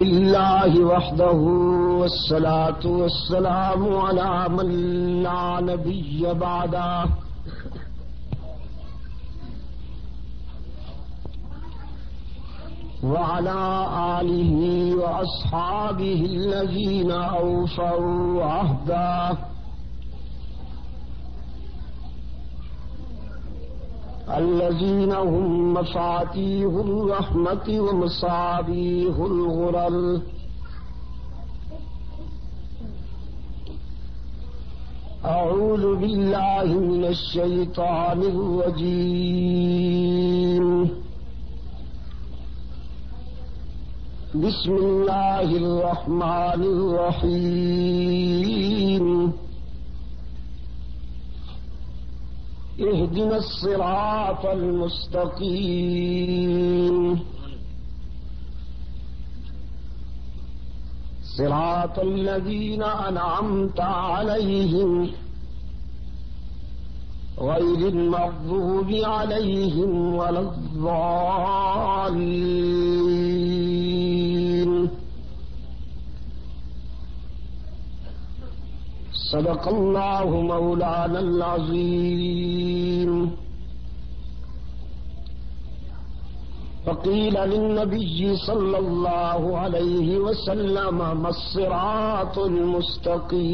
اللہ وحدہ والصلاة والسلام علی من لا نبی بعدہ وعلى آلہ واصحابہ الذین اوفوا عہدہ الذين هم مفاتيح الرحمة ومصابيح الغرر أعوذ بالله من الشيطان الرجيم بسم الله الرحمن الرحيم اهدنا الصراط المستقيم صراط الذين أنعمت عليهم غير المغضوب عليهم ولا الضالين صدق الله مولانا العظيم فقيل للنبي صلى الله عليه وسلم ما الصراط المستقيم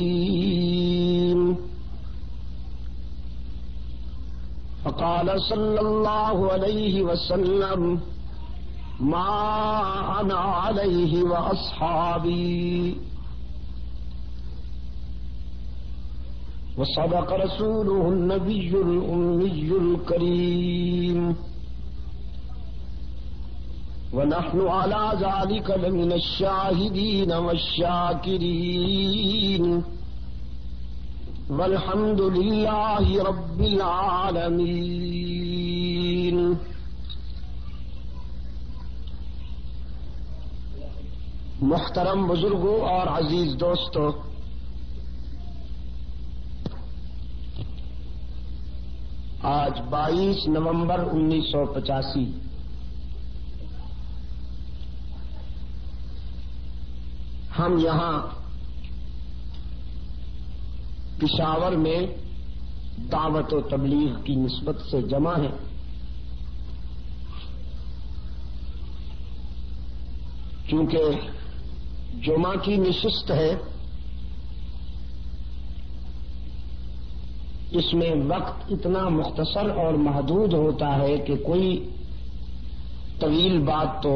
فقال صلى الله عليه وسلم ما أنا عليه وأصحابي وصدق رسوله النبي الأمي الكريم ونحن على ذلك لمن الشاهدين والشاكرين والحمد لله رب العالمين. محترم بزرگوں اور عزیز دوستو، آج 22 نومبر 1985 ہم یہاں پشاور میں دعوت و تبلیغ کی نسبت سے جمع ہیں. چونکہ جمعہ کی نشست ہے، اس میں وقت اتنا مختصر اور محدود ہوتا ہے کہ کوئی طویل بات تو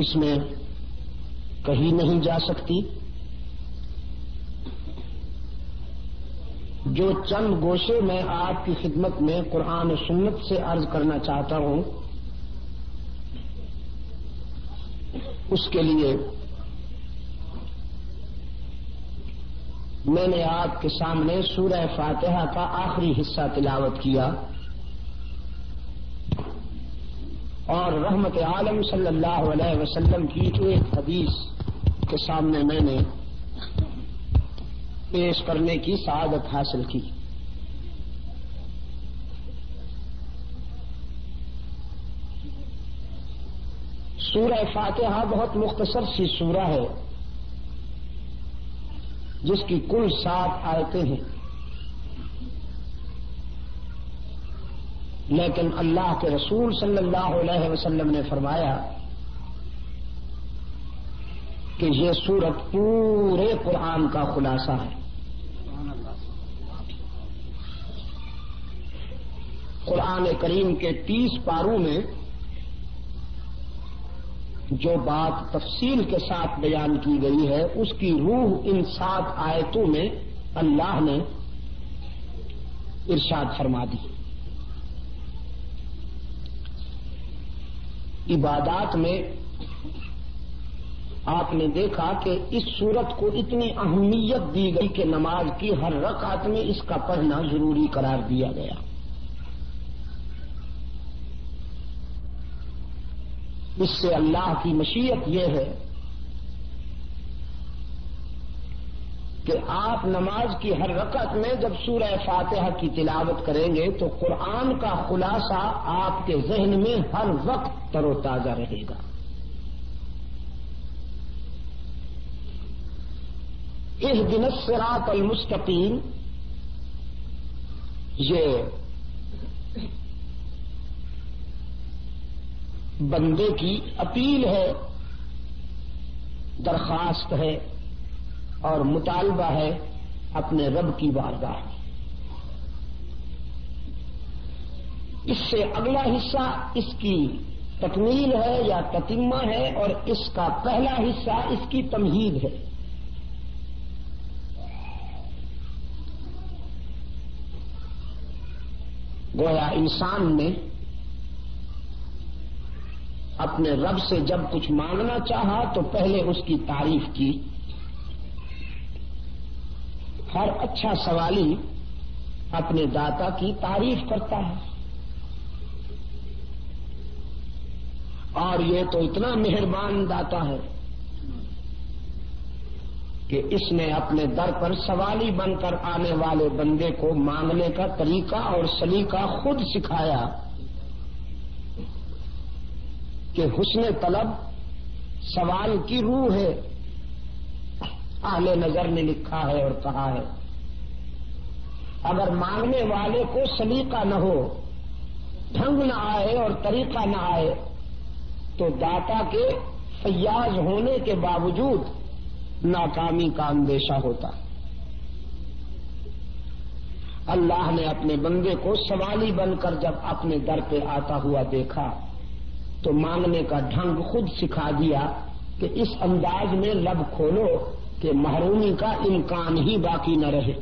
اس میں کہی نہیں جا سکتی. جو چند گوشے میں آپ کی خدمت میں قرآن و سنت سے عرض کرنا چاہتا ہوں، اس کے لیے میں نے آپ کے سامنے سورہ فاتحہ کا آخری حصہ تلاوت کیا اور رحمت عالم صلی اللہ علیہ وسلم کی ایک حدیث کے سامنے میں نے پیش کرنے کی سعادت حاصل کی. سورہ فاتحہ بہت مختصر سی سورہ ہے جس کی کل 7 آیتیں ہیں، لیکن اللہ کے رسول صلی اللہ علیہ وسلم نے فرمایا کہ یہ سورت پورے قرآن کا خلاصہ ہے. قرآن کریم کے 30 پاروں میں جو بات تفصیل کے ساتھ بیان کی گئی ہے، اس کی روح ان 7 آیتوں میں اللہ نے ارشاد فرما دی. عبادات میں آپ نے دیکھا کہ اس سورت کو اتنی اہمیت دی گئی کہ نماز کی ہر رکعت میں اس کا پڑھنا ضروری قرار دیا گیا. اس سے اللہ کی مشیت یہ ہے کہ آپ نماز کی ہر رکعت میں جب سورہ فاتحہ کی تلاوت کریں گے تو قرآن کا خلاصہ آپ کے ذہن میں ہر وقت تر و تازہ رہے گا. اہدنا الصراط المستقیم، یہ بندے کی اپیل ہے، درخواست ہے اور مطالبہ ہے اپنے رب کی بارگاہ میں۔ اس سے اگلا حصہ اس کی تکمیل ہے یا تتمہ ہے، اور اس کا پہلا حصہ اس کی تمہید ہے۔ گویا انسان نے اپنے رب سے جب کچھ مانگنا چاہا تو پہلے اس کی تعریف کی۔ ہر اچھا سوالی اپنے داتا کی تعریف کرتا ہے، اور یہ تو اتنا مہربان داتا ہے کہ اس نے اپنے در پر سوالی بن کر آنے والے بندے کو مانگنے کا طریقہ اور سلیقہ خود سکھایا کہ حسن طلب سوال کی روح ہے۔ اہل نظر نے لکھا ہے اور کہا ہے، اگر مانگنے والے کو سلیقہ نہ ہو، ڈھنگ نہ آئے اور طریقہ نہ آئے، تو داتا کے فیاض ہونے کے باوجود ناکامی کا اندیشہ ہوتا۔ اللہ نے اپنے بندے کو سوالی بن کر جب اپنے در پہ آتا ہوا دیکھا تو مانگنے کا ڈھنگ خود سکھا دیا کہ اس انداز میں لب کھولو کہ محرومی کا امکان ہی باقی نہ رہے۔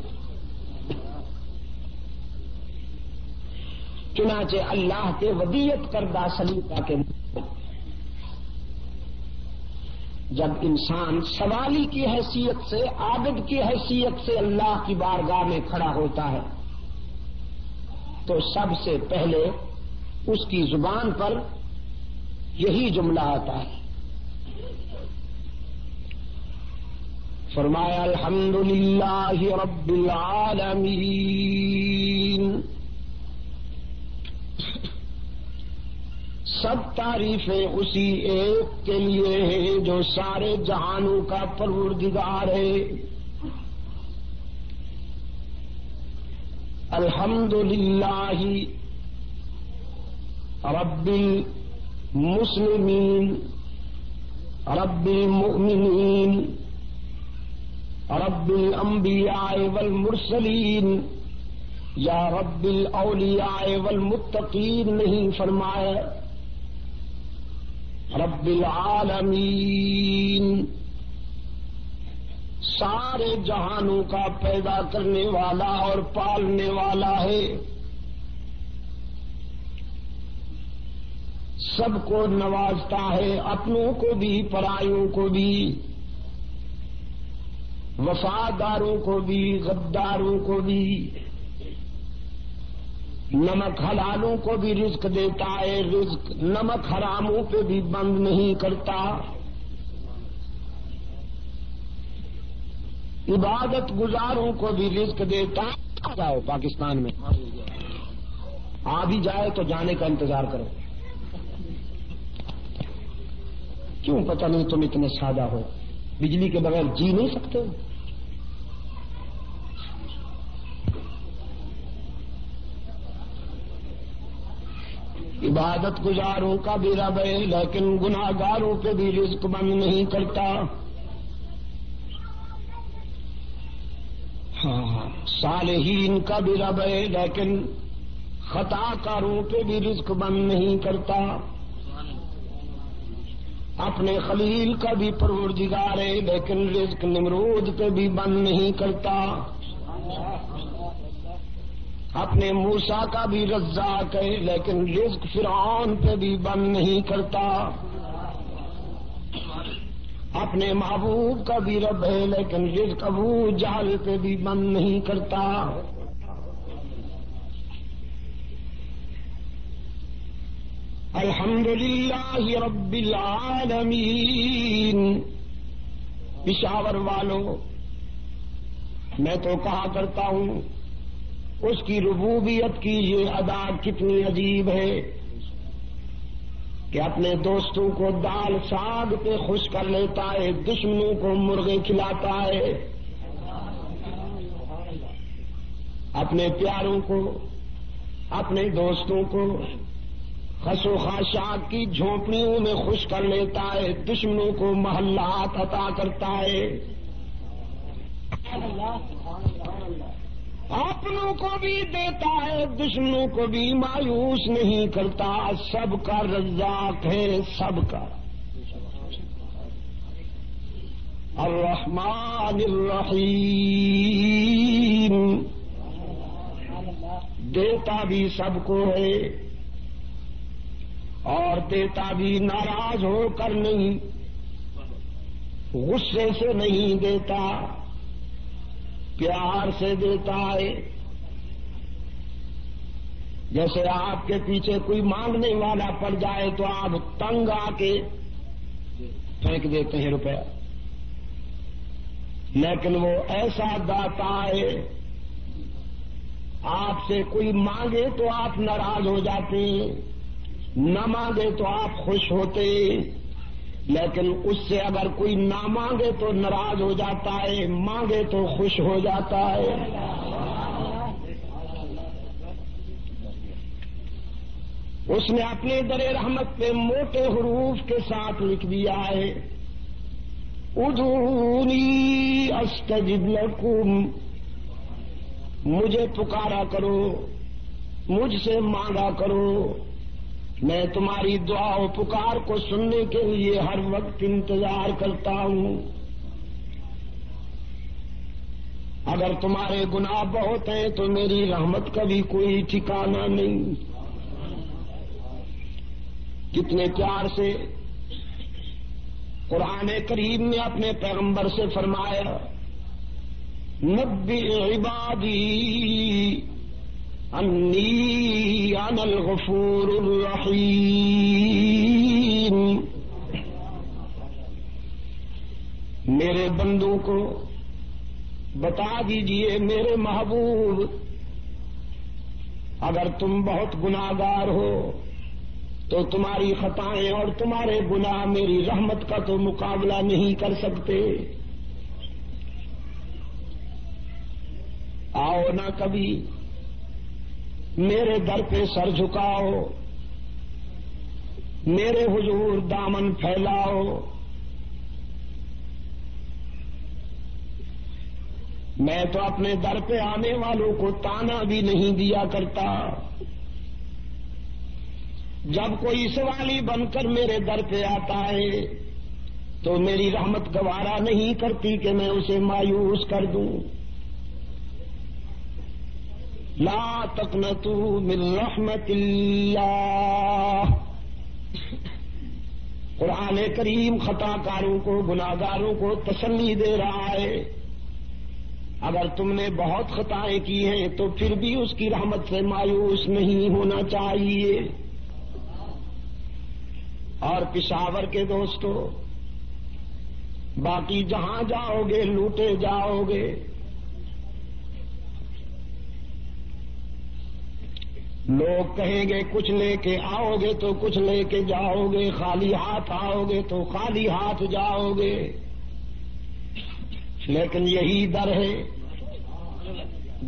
چنانچہ اللہ کے ودیت کردہ سلیقہ کے جب انسان سوالی کی حیثیت سے، عابد کی حیثیت سے اللہ کی بارگاہ میں کھڑا ہوتا ہے تو سب سے پہلے اس کی زبان پر یہی جملہ آتا ہے۔ فرمایا الحمدللہ رب العالمین، سب تعریفیں اسی ایک کے لیے ہیں جو سارے جہانوں کا پروردگار ہے۔ الحمدللہ رب المسلمین، رب المؤمنین، رب الانبیاء والمرسلین، یا رب الاولیاء والمتقین نہیں فرمایا، رب العالمین، سارے جہانوں کا پیدا کرنے والا اور پالنے والا ہے، سب کو نوازتا ہے، اپنوں کو بھی پرایوں کو بھی، وفاداروں کو بھی غداروں کو بھی، نمک حلالوں کو بھی رزق دیتا ہے، رزق نمک حراموں پہ بھی بند نہیں کرتا، عبادت گزاروں کو بھی رزق دیتا ہے۔ جاؤ پاکستان میں آ بھی جائے تو جانے کا انتظار کرو، کیوں پتہ نہیں تم اتنے سادہ ہو، بجلی کے بغیر جی نہیں سکتے ہو؟ عبادت گزاروں کا بھی رب ہے لیکن گناہگاروں پہ بھی رزق بند نہیں کرتا۔ صالحین کا بھی رب ہے لیکن خطا کاروں پہ بھی رزق بند نہیں کرتا۔ اپنے خلیل کا بھی پروردگار ہے لیکن رزق نمرود پہ بھی بند نہیں کرتا۔ اپنے موسیٰ کا بھی رزاق ہے لیکن رزق فرعون پہ بھی بند نہیں کرتا۔ اپنے محبوب کا بھی رب ہے لیکن رزق ابو جہل پہ بھی بند نہیں کرتا۔ الحمدللہ رب العالمین۔ پشاور والوں، میں تو کہا کرتا ہوں اس کی ربوبیت کی یہ ادا کتنی عجیب ہے کہ اپنے دوستوں کو دال ساگ پہ خوش کر لیتا ہے، دشمنوں کو مرغے کھلاتا ہے، اپنے پیاروں کو، اپنے دوستوں کو خس و خاشاک کی جھونپڑیوں میں خوش کر لیتا ہے، دشمنوں کو محلات عطا کرتا ہے، اپنوں کو بھی دیتا ہے، دشمنوں کو بھی مایوس نہیں کرتا، سب کا رزاق ہے، سب کا الرحمن الرحیم، دیتا بھی سب کو ہے اور دیتا بھی ناراض ہو کر نہیں، غصے سے نہیں دیتا، پیار سے دیتا ہے۔ جیسے آپ کے پیچھے کوئی مانگنے والا پڑ جائے تو آپ تنگ آ کے پھینک دیتے ہیں روپیہ، لیکن وہ ایسا داتا ہے، آپ سے کوئی مانگے تو آپ ناراض ہو جاتے ہیں، نہ مانگے تو آپ خوش ہوتے، لیکن اس سے اگر کوئی نہ مانگے تو ناراض ہو جاتا ہے، مانگے تو خوش ہو جاتا ہے۔ اس نے اپنے در رحمت پہ موٹے حروف کے ساتھ لکھ دیا ہے، ادعونی استجب لکم، مجھے پکارا کرو، مجھ سے مانگا کرو، میں تمہاری دعا و پکار کو سننے کے لیے ہر وقت انتظار کرتا ہوں۔ اگر تمہارے گناہ بہت ہیں تو میری رحمت کا بھی کوئی ٹھکانہ نہیں۔ کتنے پیار سے قرآن کریم نے اپنے پیغمبر سے فرمایا، نبئ عبادی انی انا الغفور الرحیم، میرے بندوں کو بتا دیجئے میرے محبوب، اگر تم بہت گناہگار ہو تو تمہاری خطائیں اور تمہارے گناہ میری رحمت کا تو مقابلہ نہیں کر سکتے۔ آؤ نہ کبھی میرے در پہ سر جھکاؤ، میرے حضور دامن پھیلاؤ، میں تو اپنے در پہ آنے والوں کو تانا بھی نہیں دیا کرتا۔ جب کوئی سوالی بن کر میرے در پہ آتا ہے تو میری رحمت گوارا نہیں کرتی کہ میں اسے مایوس کر دوں۔ لا تقنطوا من رحمت اللہ، قرآن کریم خطا کاروں کو، گناہگاروں کو تسلی دے رہا ہے، اگر تم نے بہت خطائیں کی ہیں تو پھر بھی اس کی رحمت سے مایوس نہیں ہونا چاہیے۔ اور پشاور کے دوستو، باقی جہاں جاؤ گے لوٹے جاؤ گے، لوگ کہیں گے کچھ لے کے آؤ گے تو کچھ لے کے جاؤ گے، خالی ہاتھ آؤ گے تو خالی ہاتھ جاؤ گے، لیکن یہی در ہے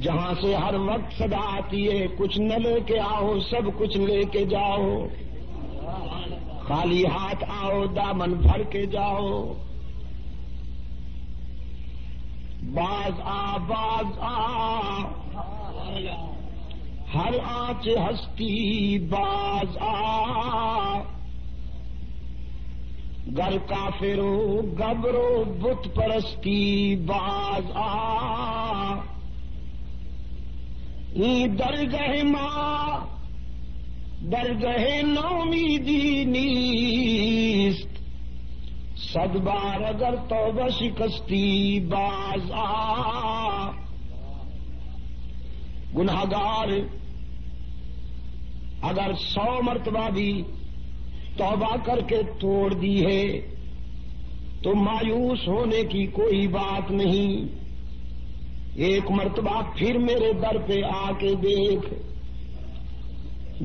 جہاں سے ہر وقت صدا آتی ہے، کچھ نہ لے کے آؤ سب کچھ لے کے جاؤ، خالی ہاتھ آؤ دامن بھر کے جاؤ۔ باز آ ہر آنچ ہستی باز آ، گر کافرو گبرو بت پرستی باز آ، درگہ ماں درگہ نومیدی نیست، صد بار اگر توبہ شکستی باز آ۔ گناہگار اگر 100 مرتبہ بھی توبہ کر کے توڑ دی ہے تو مایوس ہونے کی کوئی بات نہیں، ایک مرتبہ پھر میرے در پہ آ کے دیکھ،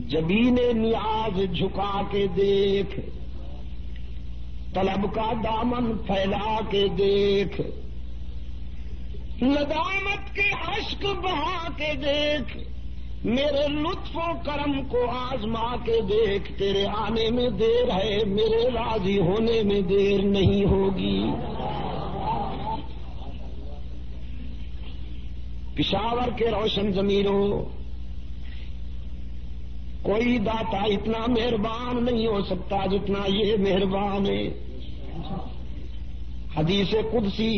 جبین نیاز جھکا کے دیکھ، طلب کا دامن پھیلا کے دیکھ، ندامت کے اشک بہا کے دیکھ، میرے لطف و کرم کو آزما کے دیکھ، تیرے آنے میں دیر ہے، میرے راضی ہونے میں دیر نہیں ہوگی۔ پشاور کے روشن ضمیروں، کوئی داتا اتنا مہربان نہیں ہو سکتا جتنا یہ مہربان ہے۔ حدیث قدسی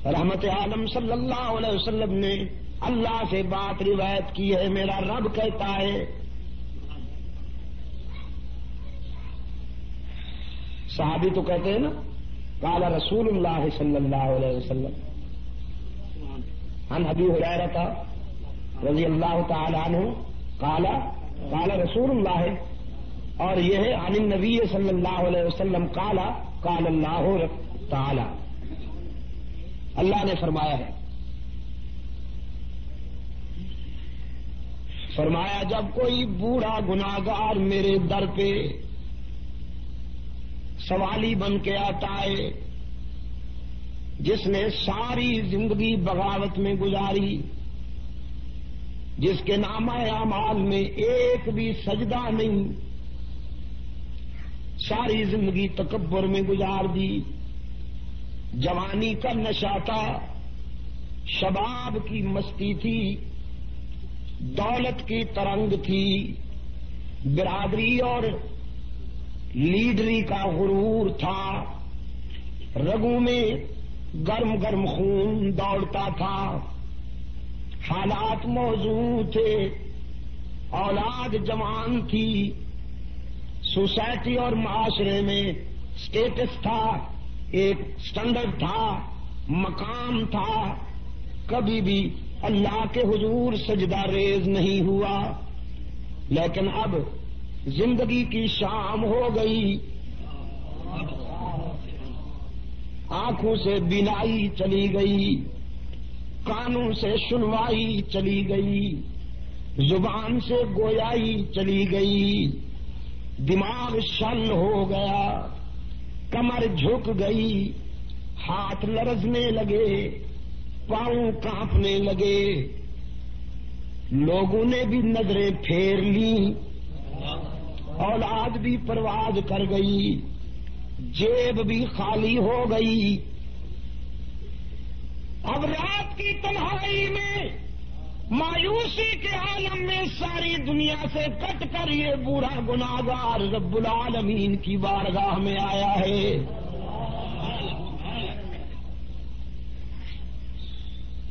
رحمت عالم صلی اللہ علیہ وسلم نے اللہ سے بات روایت کی ہے، میرا رب کہتا ہے، صحابی تو کہتے ہیں نا، قال رسول اللہ صلی اللہ علیہ وسلم عن ابی ہریرہ رضی اللہ تعالی عنہ قال رسول اللہ، اور یہ ہے عن النبی صلی اللہ علیہ وسلم قال اللہ تعالی، اللہ نے فرمایا ہے، فرمایا جب کوئی بوڑھا گناہگار میرے در پہ سوالی بن کے آتا ہے، جس نے ساری زندگی بغاوت میں گزاری، جس کے نامہ اعمال میں ایک بھی سجدہ نہیں، ساری زندگی تکبر میں گزار دی، جوانی کا نشہ تھا، شباب کی مستی تھی، دولت کی ترنگ تھی، برادری اور لیڈری کا غرور تھا، رگوں میں گرم گرم خون دوڑتا تھا، حالات موزوں تھے، اولاد جوان تھی، سوسائٹی اور معاشرے میں سٹیٹس تھا، ایک سٹینڈرڈ تھا، مقام تھا، کبھی بھی اللہ کے حضور سجدہ ریز نہیں ہوا، لیکن اب زندگی کی شام ہو گئی، آنکھوں سے بینائی چلی گئی، کانوں سے سنوائی چلی گئی، زبان سے گویائی چلی گئی، دماغ شل ہو گیا، کمر جھک گئی، ہاتھ لرزنے لگے، پاؤں کانپنے لگے، لوگوں نے بھی نظریں پھیر لیں، اولاد بھی پرواز کر گئی، جیب بھی خالی ہو گئی، اب رات کی تنہائی میں مایوسی کے عالم میں ساری دنیا سے کٹ کر یہ بوڑھا گناہگار رب العالمین کی بارگاہ میں آیا ہے۔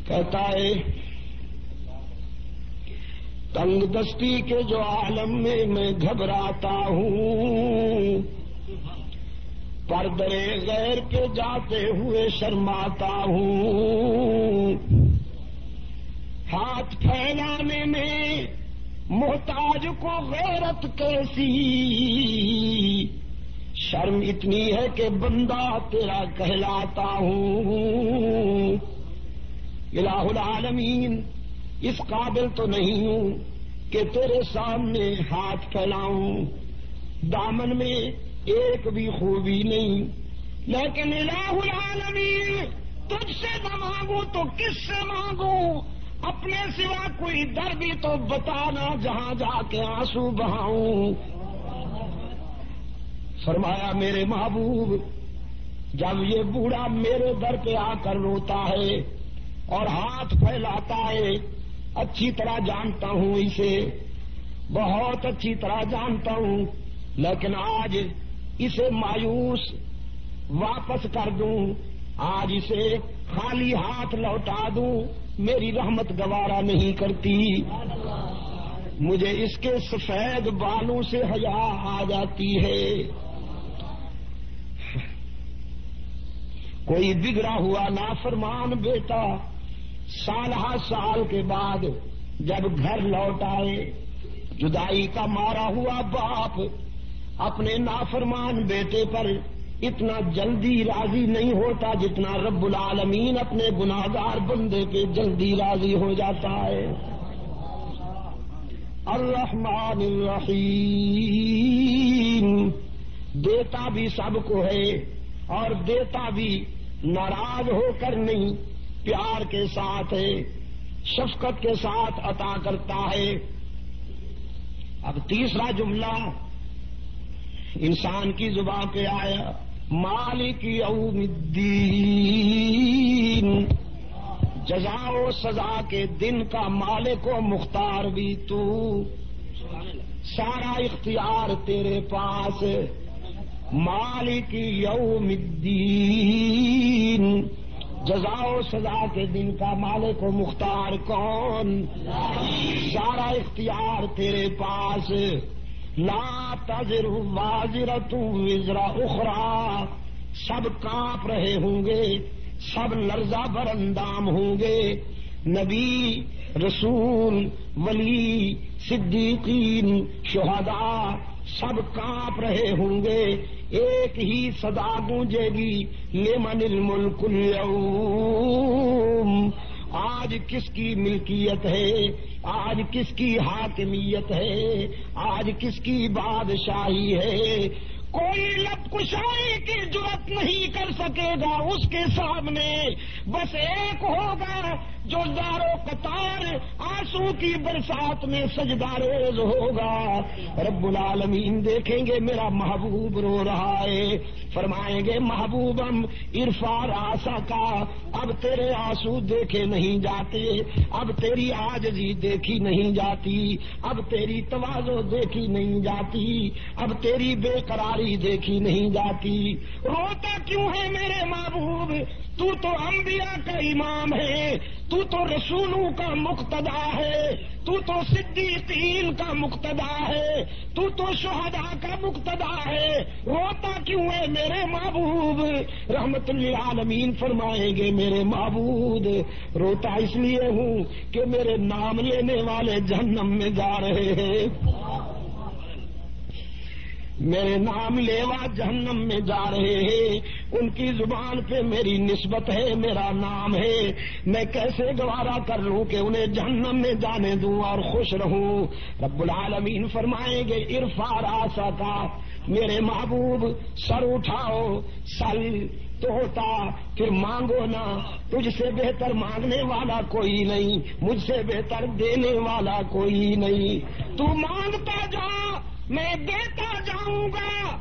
کہتا ہے تنگ دستی کے جو عالم میں گھبراتا ہوں، پردے غیر کے جاتے ہوئے شرماتا ہوں، ہاتھ پھیلانے میں محتاج کو غیرت کیسی، شرم اتنی ہے کہ بندہ تیرا کہلاتا ہوں، الہ العالمین اس قابل تو نہیں ہوں کہ تیرے سامنے ہاتھ پھیلاؤں، دامن میں ایک بھی خوبی نہیں، لیکن الہ العالمین تجھ سے نہ مانگوں تو کس سے مانگوں، اپنے سوا کوئی در بھی تو بتانا جہاں جا کے آنسو بہاؤں۔ فرمایا میرے محبوب جب یہ بوڑھا میرے در پہ آ کر روتا ہے اور ہاتھ پھیلاتا ہے، اچھی طرح جانتا ہوں اسے، بہت اچھی طرح جانتا ہوں، لیکن آج اسے مایوس واپس کر دوں، آج اسے خالی ہاتھ لوٹا دوں، میری رحمت گوارا نہیں کرتی، مجھے اس کے سفید بالوں سے حیا آ جاتی ہے۔ کوئی بگڑا ہوا نافرمان بیٹا سالہ سال کے بعد جب گھر لوٹ آئے، جدائی کا مارا ہوا باپ اپنے نافرمان بیٹے پر اتنا جلدی راضی نہیں ہوتا جتنا رب العالمین اپنے گناہگار بندے پہ جلدی راضی ہو جاتا ہے۔ الرحمن الرحیم، دیتا بھی سب کو ہے اور دیتا بھی ناراض ہو کر نہیں، پیار کے ساتھ ہے، شفقت کے ساتھ عطا کرتا ہے۔ اب تیسرا جملہ انسان کی زبان پہ آیا، مالک یوم الدین، جزا و سزا کے دن کا مالک و مختار بھی تو، سارا اختیار تیرے پاس، مالک یوم الدین، جزا و سزا کے دن کا مالک و مختار کون؟ سارا اختیار تیرے پاس، لا تزر وازرۃ وزر اخری، سب کانپ رہے ہوں گے، سب لرزہ بر اندام ہوں گے، نبی، رسول، ولی، صدیقین، شہداء سب کانپ رہے ہوں گے، ایک ہی صدا گونجے گی، لمن الملک اليوم، آج کس کی ملکیت ہے، آج کس کی حاکمیت ہے، آج کس کی بادشاہی ہے۔ کوئی لب کشائی کی جرات نہیں کر سکے گا اس کے سامنے، بس ایک ہوگا جو زارو قطار آنسو کی برسات میں سجدہ ریز ہوگا۔ رب العالمین دیکھیں گے میرا محبوب رو رہا ہے، فرمائیں گے محبوبم ارفع راسک، اب تیرے آنسو دیکھے نہیں جاتے، اب تیری عاجزی دیکھی نہیں جاتی، اب تیری تواضع دیکھی نہیں جاتی، اب تیری بے قراری دیکھی نہیں جاتی۔ روتا کیوں ہے میرے محبوب؟ تو تو انبیاء کا امام ہے، تو تو رسولوں کا مقتدا ہے، تو تو صدیقین کا مقتدا ہے، تو تو شہداء کا مقتدا ہے، روتا کیوں ہے میرے محبوب؟ رحمت للعالمین فرمائیں گے میرے معبود روتا اس لیے ہوں کہ میرے نام لینے والے جہنم میں جا رہے ہیں، میرے نام لیوا جہنم میں جا رہے ہیں، ان کی زبان پہ میری نسبت ہے، میرا نام ہے، میں کیسے گوارا کر لوں کہ انہیں جہنم میں جانے دوں اور خوش رہوں؟ رب العالمین فرمائیں گے ارفع راسک، میرے محبوب سر اٹھاؤ، سل تو ہوتا پھر مانگو نہ، تجھ سے بہتر مانگنے والا کوئی نہیں، مجھ سے بہتر دینے والا کوئی نہیں، تو مانگتا جا میں دیتا جاؤں گا،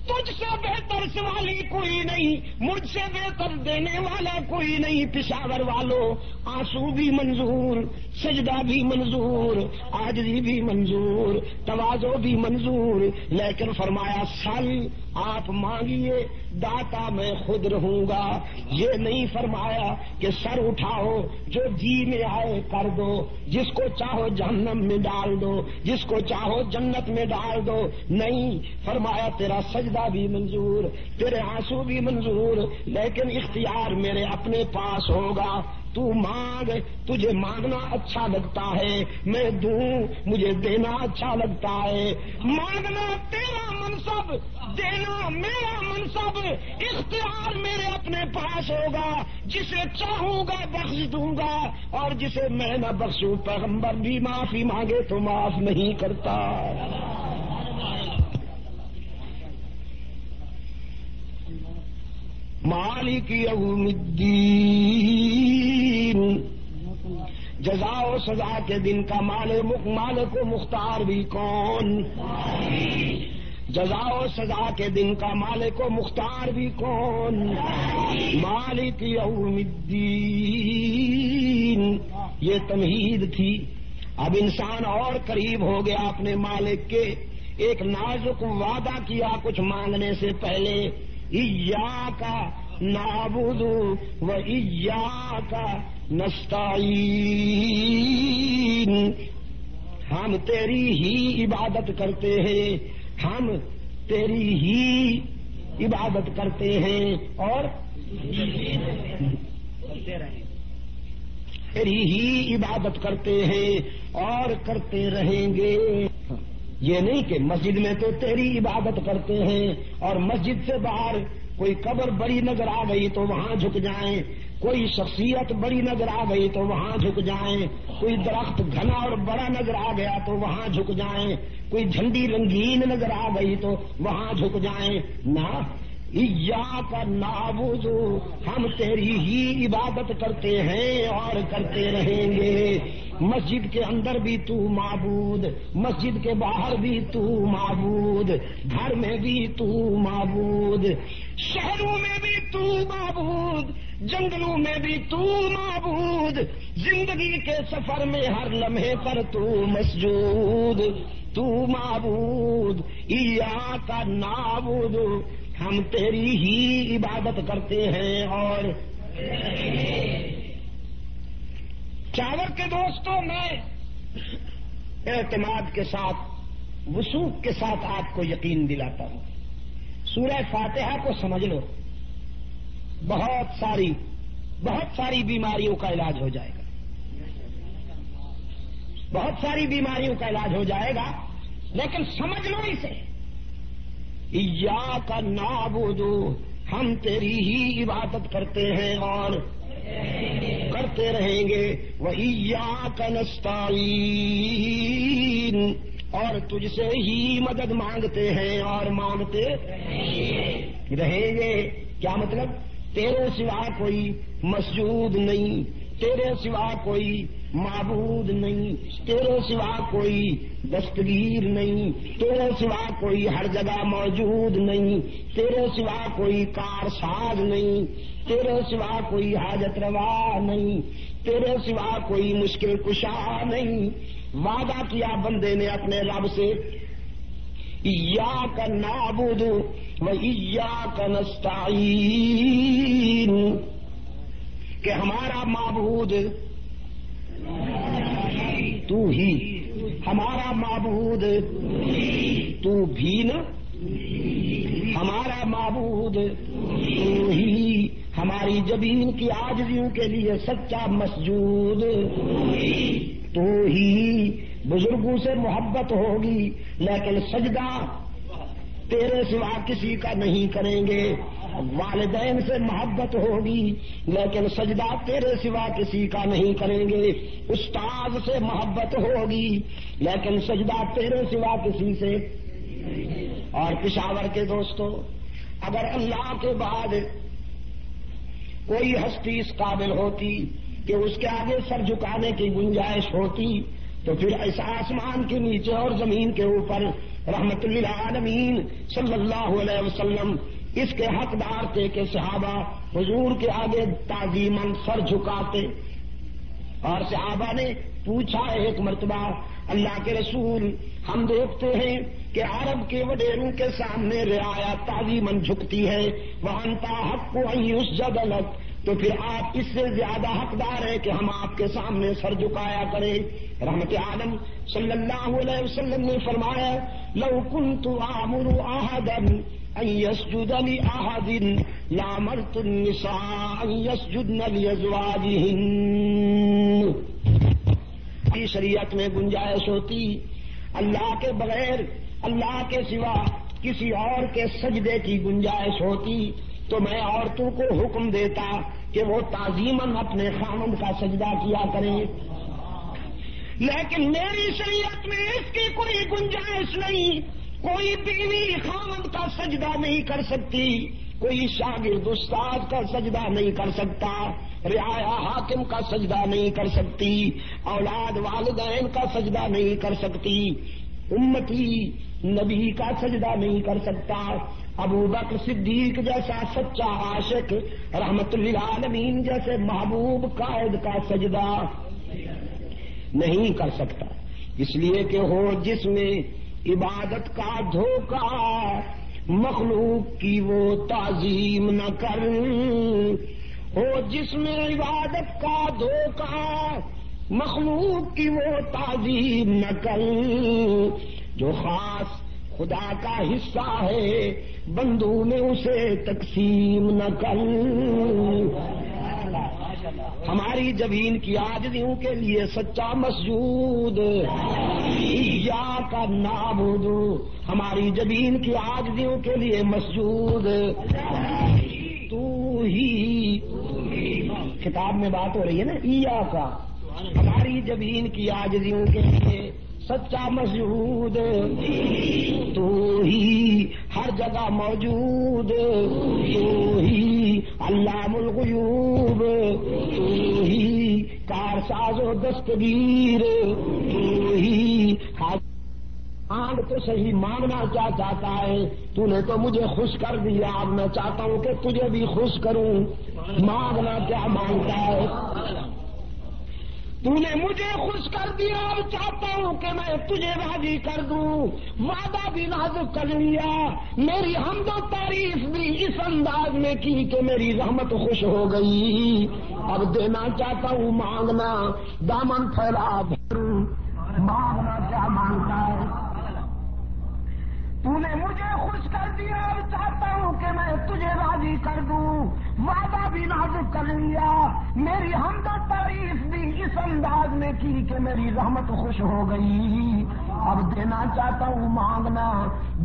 تجھ سے بہتر سوالی کوئی نہیں، مجھ سے بہتر دینے والا کوئی نہیں۔ پشاور والوں آنسو بھی منظور، سجدہ بھی منظور، عاجزی بھی منظور، تواضع بھی منظور، لیکن فرمایا سل، آپ مانگیے داتا میں خود رہوں گا۔ یہ نہیں فرمایا کہ سر اٹھاؤ جو جی میں آئے کر دو، جس کو چاہو جہنم میں ڈال دو، جس کو چاہو جنت میں ڈال دو، نہیں، فرمایا تیرا سجدہ بھی منظور، تیرے آنسو بھی منظور، لیکن اختیار میرے اپنے پاس ہوگا۔ تو مانگ، تجھے مانگنا اچھا لگتا ہے میں دوں، مجھے دینا اچھا لگتا ہے، مانگنا تیرا منصب، دینا میرا منصب، اختیار میرے اپنے پاس ہوگا، جسے چاہوں گا بخش دوں گا، اور جسے میں نہ بخشوں پیغمبر بھی معافی مانگے تو معاف نہیں کرتا۔ مالک یوم الدین، جزا و سزا کے دن کا مالک و مختار بھی کون؟ جزا و سزا کے دن کا مالک و مختار بھی کون؟ مالک یوم الدین۔ یہ تمہید تھی، اب انسان اور قریب ہو گیا اپنے مالک کے، ایک نازک وعدہ کیا کچھ مانگنے سے پہلے، ایاک نعبد و ایاک نستعین، ہم تیری ہی عبادت کرتے ہیں، ہم تیری ہی عبادت کرتے ہیں اور تیری ہی عبادت کرتے ہیں اور کرتے رہیں گے۔ یہ نہیں کہ مسجد میں تو تیری عبادت کرتے ہیں اور مسجد سے باہر کوئی قبر بڑی نظر آ گئی تو وہاں جھک جائیں، کوئی شخصیت بڑی نظر آ گئی تو وہاں جھک جائیں، کوئی درخت گھنا اور بڑا نظر آ گیا تو وہاں جھک جائیں، کوئی جھنڈی رنگین نظر آ گئی تو وہاں جھک جائیں، نہ، ایاک نعبد، ہم تیری ہی عبادت کرتے ہیں اور کرتے رہیں گے۔ مسجد کے اندر بھی تو معبود، مسجد کے باہر بھی تو معبود، گھر میں بھی تو معبود، شہروں میں بھی تو معبود، جنگلوں میں بھی تو معبود، زندگی کے سفر میں ہر لمحے پر تو مسجود، تو معبود۔ ایاک نعبد، ہم تیری ہی عبادت کرتے ہیں اور چاور کے دوستوں، میں اعتماد کے ساتھ، وثوق کے ساتھ آپ کو یقین دلاتا ہوں، سورہ فاتحہ کو سمجھ لو، بہت ساری بیماریوں کا علاج ہو جائے گا، بہت ساری بیماریوں کا علاج ہو جائے گا، لیکن سمجھ لو اسے، ایاک نعبد، ہم تیری ہی عبادت کرتے ہیں اور کرتے رہیں گے، وَإِيَّاكَ نَسْتَعِينُ، اور تجھ سے ہی مدد مانگتے ہیں اور مانگتے رہیں گے۔ کیا مطلب؟ تیرے سوا کوئی مسجود نہیں، تیرے سوا کوئی معبود نہیں، تیرے سوا کوئی دستگیر نہیں، تیرے سوا کوئی ہر جگہ موجود نہیں، تیرے سوا کوئی کارساز نہیں، تیرے سوا کوئی حاجت روا نہیں، تیرے سوا کوئی مشکل کشا نہیں۔ وعدہ کیا بندے نے اپنے رب سے، ایاک نعبد و ایاک نستعین، کہ ہمارا معبود تو ہی، ہمارا معبود تو بھی نہ، ہمارا معبود تو ہی، ہماری جبین کی عاجزیوں کے لیے سچا مسجود تو ہی۔ بزرگوں سے محبت ہوگی لیکن سجدہ تیرے سوا کسی کا نہیں کریں گے، والدین سے محبت ہوگی لیکن سجدہ تیرے سوا کسی کا نہیں کریں گے، استاد سے محبت ہوگی لیکن سجدہ تیرے سوا کسی سے۔ اور پشاور کے دوستوں، اگر اللہ کے بعد کوئی ہستی اس قابل ہوتی کہ اس کے آگے سر جھکانے کی گنجائش ہوتی تو پھر ایسا آسمان کے نیچے اور زمین کے اوپر رحمت للعالمین صلی اللہ علیہ وسلم اس کے حقدار تھے کہ صحابہ حضور کے آگے تعظیماً سر جھکاتے۔ اور صحابہ نے پوچھا ایک مرتبہ، اللہ کے رسول، ہم دیکھتے ہیں کہ عرب کے وڈیروں کے سامنے رعایا تعظیماً جھکتی ہے، وَأَنْتَ حَقُّ أَن يُسْجَدَ لَكَ، تو پھر آپ اس سے زیادہ حقدار ہیں کہ ہم آپ کے سامنے سر جھکایا کریں۔ رحمت عالم صلی اللہ علیہ وسلم نے فرمایا، لو كنت آمر احدا ان يسجد لاحد لامرت النساء ان يسجدن لازواجهن۔ کی شریعت میں گنجائش ہوتی اللہ کے بغیر، اللہ کے سوا کسی اور کے سجدے کی گنجائش ہوتی تو میں عورتوں کو حکم دیتا کہ وہ تعظیماً اپنے خاوند کا سجدہ کیا کریں، لیکن میری شریعت میں اس کی کوئی گنجائش نہیں۔ کوئی بیوی خاوند کا سجدہ نہیں کر سکتی، کوئی شاگرد استاد کا سجدہ نہیں کر سکتا، رعایا حاکم کا سجدہ نہیں کر سکتی، اولاد والدین کا سجدہ نہیں کر سکتی، امتی نبی کا سجدہ نہیں کر سکتا، ابو بکر صدیق جیسا سچا عاشق، رحمت للعالمین جیسے محبوب قائد کا سجدہ نہیں کر سکتا، اس لیے کہ ہو جس میں عبادت کا دھوکہ، مخلوق کی وہ تعظیم نہ کر، ہو جس میں عبادت کا دھوکہ، مخلوق کی وہ تعظیم نہ کر، جو خاص خدا کا حصہ ہے بندوں میں اسے تقسیم نہ کر۔ ہماری جبین کی عاجزیوں کے لیے سچا مسجود، ایاک نعبد، ہماری جبین کی عاجزیوں کے لیے مسجود تو ہی۔ کتاب میں بات ہو رہی ہے نا، ایاک، ہماری جبین کی عاجزیوں کے لیے سچا مشہود، تو ہی ہر جگہ موجود، تو ہی علام الغیوب، تو ہی کارساز و دستگیر، تو ہی مانگ تو صحیح، مانگنا کیا چاہتا ہے؟ تو نے تو مجھے خوش کر دیا، اب میں چاہتا ہوں کہ تجھے بھی خوش کروں۔ مانگنا کیا مانگتا ہے؟ تو نے مجھے خوش کر دیا، اب چاہتا ہوں کہ میں تجھے راضی کر دوں۔ وعدہ بھی نازک کر لیا، میری حمد و تعریف بھی اس انداز میں کی کہ میری رحمت خوش ہو گئی۔ اب دینا چاہتا ہوں، مانگنا دامن پھیلا بھروں۔ مانگنا کیا مانگتا ہے؟ تو نے مجھے خوش کر دیا، اب چاہتا ہوں کہ میں تجھے راضی کر دوں۔ وعدہ بھی نازک کر لیا، میری حمد و تعریف بھی اس انداز میں کی کہ میری رحمت خوش ہو گئی۔ اب دینا چاہتا ہوں، مانگنا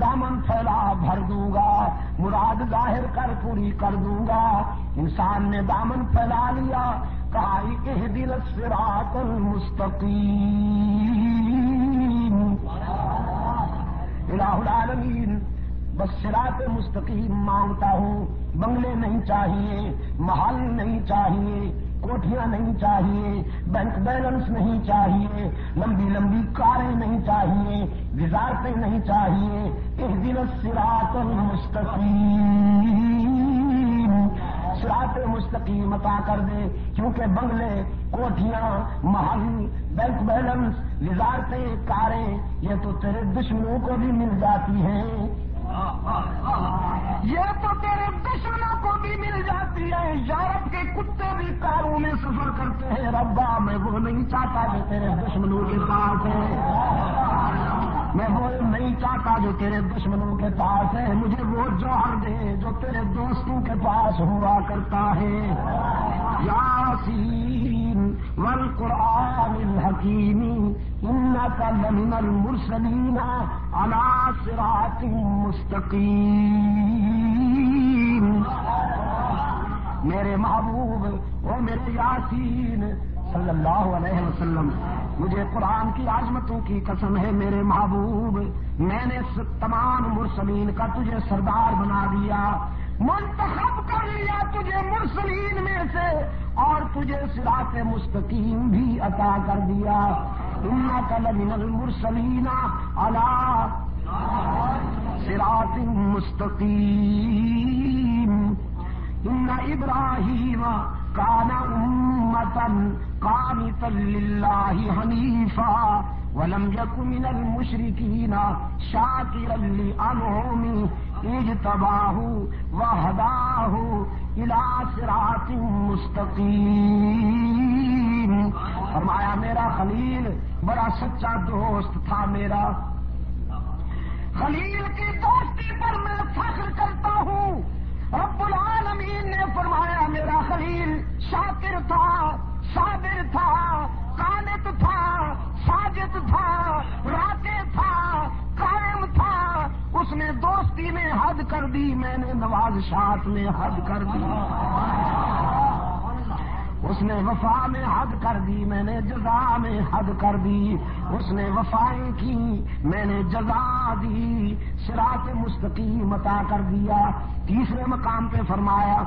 دامن پھیلا بھر دوں گا، مراد ظاہر کر پوری کر دوں گا۔ انسان نے دامن پھیلا لیا، کہا اہدنا الصراط المستقیم۔ الہ العالمین، بس صراط مستقیم مانگتا ہوں۔ بنگلے نہیں چاہیے، محل نہیں چاہیے، کوٹھیاں نہیں چاہیے، بینک بیلنس نہیں چاہیے، لمبی لمبی کاریں نہیں چاہیے، وزارتیں نہیں چاہیے۔ اہدنا الصراط المستقیم، صراط مستقیم عطا کر دے، کیونکہ بنگلے، کوٹھیاں، محل، بینک بیلنس، وزارتیں، کاریں، یہ تو تیرے دشمنوں کو بھی مل جاتی ہیں، یہ تو تیرے دشمنوں کو بھی مل جاتی ہے۔ یورپ کے کتے بھی کاروں میں سفر کرتے ہیں۔ ربا میں وہ نہیں چاہتا جو تیرے دشمنوں کے پاس ہے، میں وہ نہیں چاہتا جو تیرے دشمنوں کے پاس ہے۔ مجھے وہ جوہر دے جو تیرے دوستوں کے پاس ہوا کرتا ہے۔ یاسین والقرآن الحکیم انک لمن المرسلین علی صراط مستقیم۔ میرے محبوب، او میرے یاسین صلی اللہ علیہ وسلم، مجھے قرآن کی عظمتوں کی قسم ہے میرے محبوب، میں نے تمام مرسلین کا تجھے سردار بنا دیا، منتخب کر لیا تجھے مرسلین میں سے، اور تجھے صراط مستقیم بھی عطا کر دیا۔ انک لمن المرسلین علی صراط مستقیم۔ ان ابراہیم کان امۃ قانتا للہ حنیفا ولم یک من المشرکین شاکرا لانعمہ اجتباہ وہداہ الی صراط مستقیم۔ فرمایا میرا خلیل بڑا سچا دوست تھا، میرا خلیل کی دوستی پر میں فخر کرتا ہوں۔ رب العالمین نے فرمایا میرا خلیل شاکر تھا، صابر تھا، قانت تھا، ساجد تھا، راکع تھا، قائم تھا۔ اس نے دوستی میں حد کر دی، میں نے نوازشات میں حد کر دی۔ اس نے وفا میں حد کر دی، میں نے جزا میں حد کر دی۔ اس نے وفائیں کی، میں نے جزا دی، صراط مستقیم عطا کر دیا۔ تیسرے مقام پہ فرمایا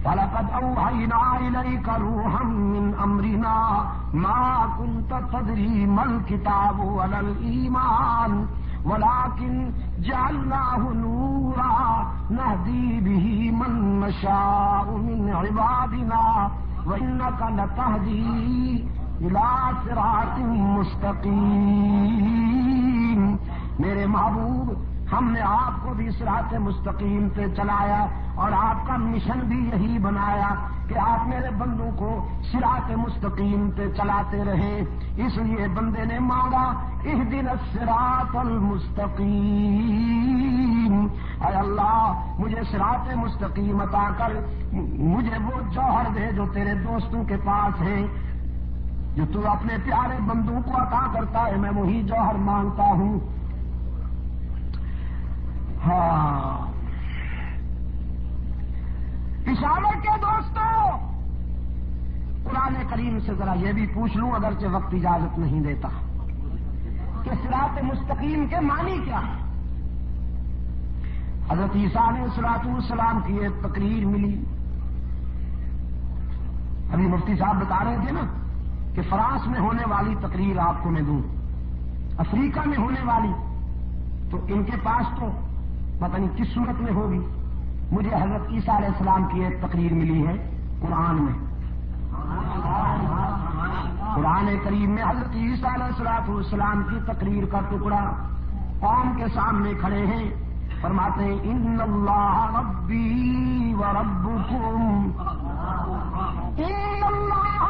وَلَقَدْ أَوْحَيْنَا إِلَيْكَ رُوحًا مِّنْ أَمْرِنَا مَا كُنْتَ تَدْرِي مَا الْكِتَابُ وَلَا الْإِيمَانُ وَلَكِنْ جَعَلْنَاهُ نُورًا نَهْدِي بِهِ مَن نَّشَاءُ مِنْ عِبَادِنَا وَإِنَّكَ لَتَهْدِي إِلَىٰ صِرَاطٍ مُّسْتَقِيمٍ۔ میرے محبوب، ہم نے آپ کو بھی صراط مستقیم پہ چلایا، اور آپ کا مشن بھی یہی بنایا کہ آپ میرے بندوں کو صراط مستقیم پہ چلاتے رہیں۔ اس لیے بندے نے مانگا اہدنا الصراط المستقیم، اے اللہ مجھے صراط مستقیم عطا کر، مجھے وہ جوہر دے جو تیرے دوستوں کے پاس ہے، جو تو اپنے پیارے بندوں کو عطا کرتا ہے، میں وہی جوہر مانگتا ہوں۔ ہاں پشاور کے دوستوں، قرآن کریم سے ذرا یہ بھی پوچھ لوں، اگرچہ وقت اجازت نہیں دیتا۔ کہ صراط مستقیم کے معنی کیا ہے۔ حضرت عیسیٰ علیہ السلام کی ایک تقریر ملی، ابھی مفتی صاحب بتا رہے تھے نا کہ فرانس میں ہونے والی تقریر آپ کو میں دوں، افریقہ میں ہونے والی، تو ان کے پاس تو پتہ نہیں کس صورت میں ہوگی۔ مجھے حضرت عیسیٰ علیہ السلام کی ایک تقریر ملی ہے قرآن میں، قرآن کریم میں حضرت عیسیٰ علیہ السلام کی تقریر کا ٹکڑا قوم کے سامنے کھڑے ہیں، فرماتے ہیں ان اللہ ربی و ربکم، ان اللہ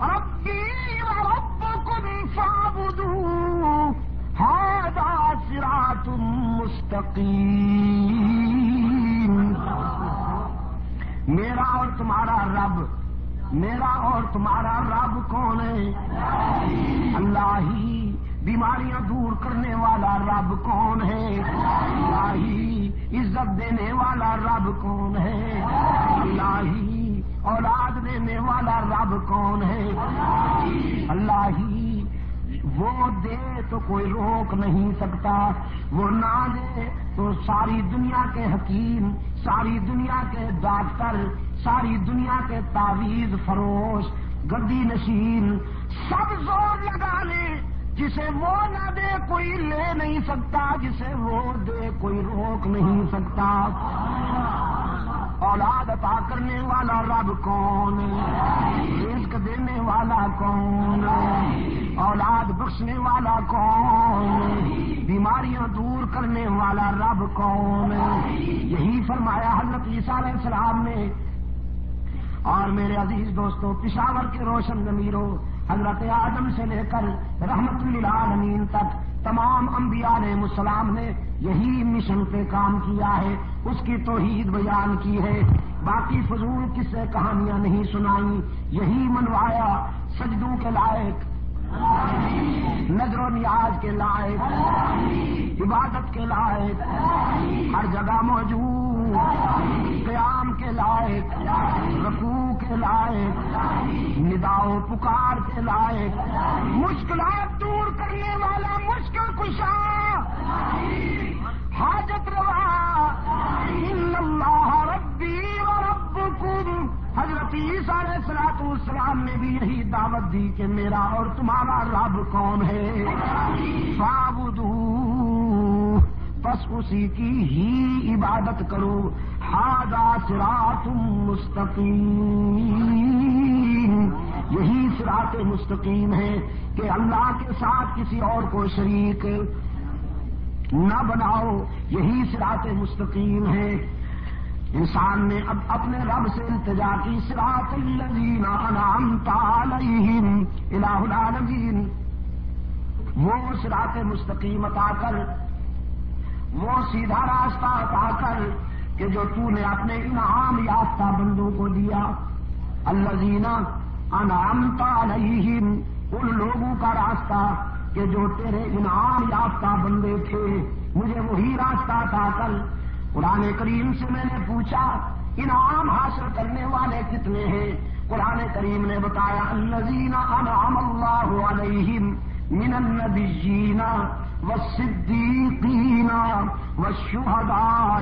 ربی و ربکم فاعبدوہ ھذا صراط مستقیم۔ میرا اور تمہارا رب، میرا اور تمہارا رب کون ہے؟ اللہ ہی۔ بیماریاں دور کرنے والا رب کون ہے؟ اللہ ہی۔ عزت دینے والا رب کون ہے؟ اللہ ہی۔ اولاد دینے والا رب کون ہے؟ اللہ ہی۔ وہ دے تو کوئی روک نہیں سکتا، وہ نہ دے تو ساری دنیا کے حکیم، ساری دنیا کے ڈاکٹر، ساری دنیا کے تعویذ فروش، گدی نشین سب زور لگا لے، جسے وہ نہ دے کوئی لے نہیں سکتا، جسے وہ دے کوئی روک نہیں سکتا۔ اولاد عطا کرنے والا رب کون؟ رزق دینے والا کون؟ اولاد بخشنے والا کون؟ بیماریاں دور کرنے والا رب کون؟ یہی فرمایا حضرت عیسیٰ علیہ السلام نے۔ اور میرے عزیز دوستو، پشاور کے روشن ضمیروں، حضرت آدم سے لے کر رحمت للعالمین تک تمام انبیاء علیہ السلام نے یہی مشن پہ کام کیا ہے، اس کی توحید بیان کی ہے، باقی فضول قصے کہانیاں نہیں سنائی، یہی منوایا، سجدوں کے لائق، نظر و نیاز کے لائق، عبادت کے لائق، ہر جگہ موجود، قیام کے لائق، رکوع کے لائق، ندا و پکار کے لائق، مشکلات دور کرنے والا مشکل کشا، حاجت روا، ان اللہ ربی و ربکم۔ حضرت عیسیٰ علیہ السلام نے بھی یہی دعوت دی کہ میرا اور تمہارا رب کون ہے؟ فاعبدوہ، بس اسی کی ہی عبادت کرو، ھذا صراط مستقیم، یہی صراط مستقیم ہے کہ اللہ کے ساتھ کسی اور کو شریک نہ بناؤ، یہی صراط مستقیم ہے۔ انسان نے اب اپنے رب سے التجا کی، صراط الذین انعمت علیہم الہ العالمین، وہ صراط مستقیم عطا کر، وہ سیدھا راستہ عطا کر کہ جو تو نے اپنے انعام یافتہ بندوں کو دیا۔ الذین انعمت علیہم، ان لوگوں کا راستہ کہ جو تیرے انعام یافتہ بندے تھے، مجھے وہی راستہ عطا کر۔ قرآن کریم سے میں نے پوچھا انعام حاصل کرنے والے کتنے ہیں؟ قرآن کریم نے بتایا الذین انعم اللہ علیہم من النبیین والصدیقین والشہداء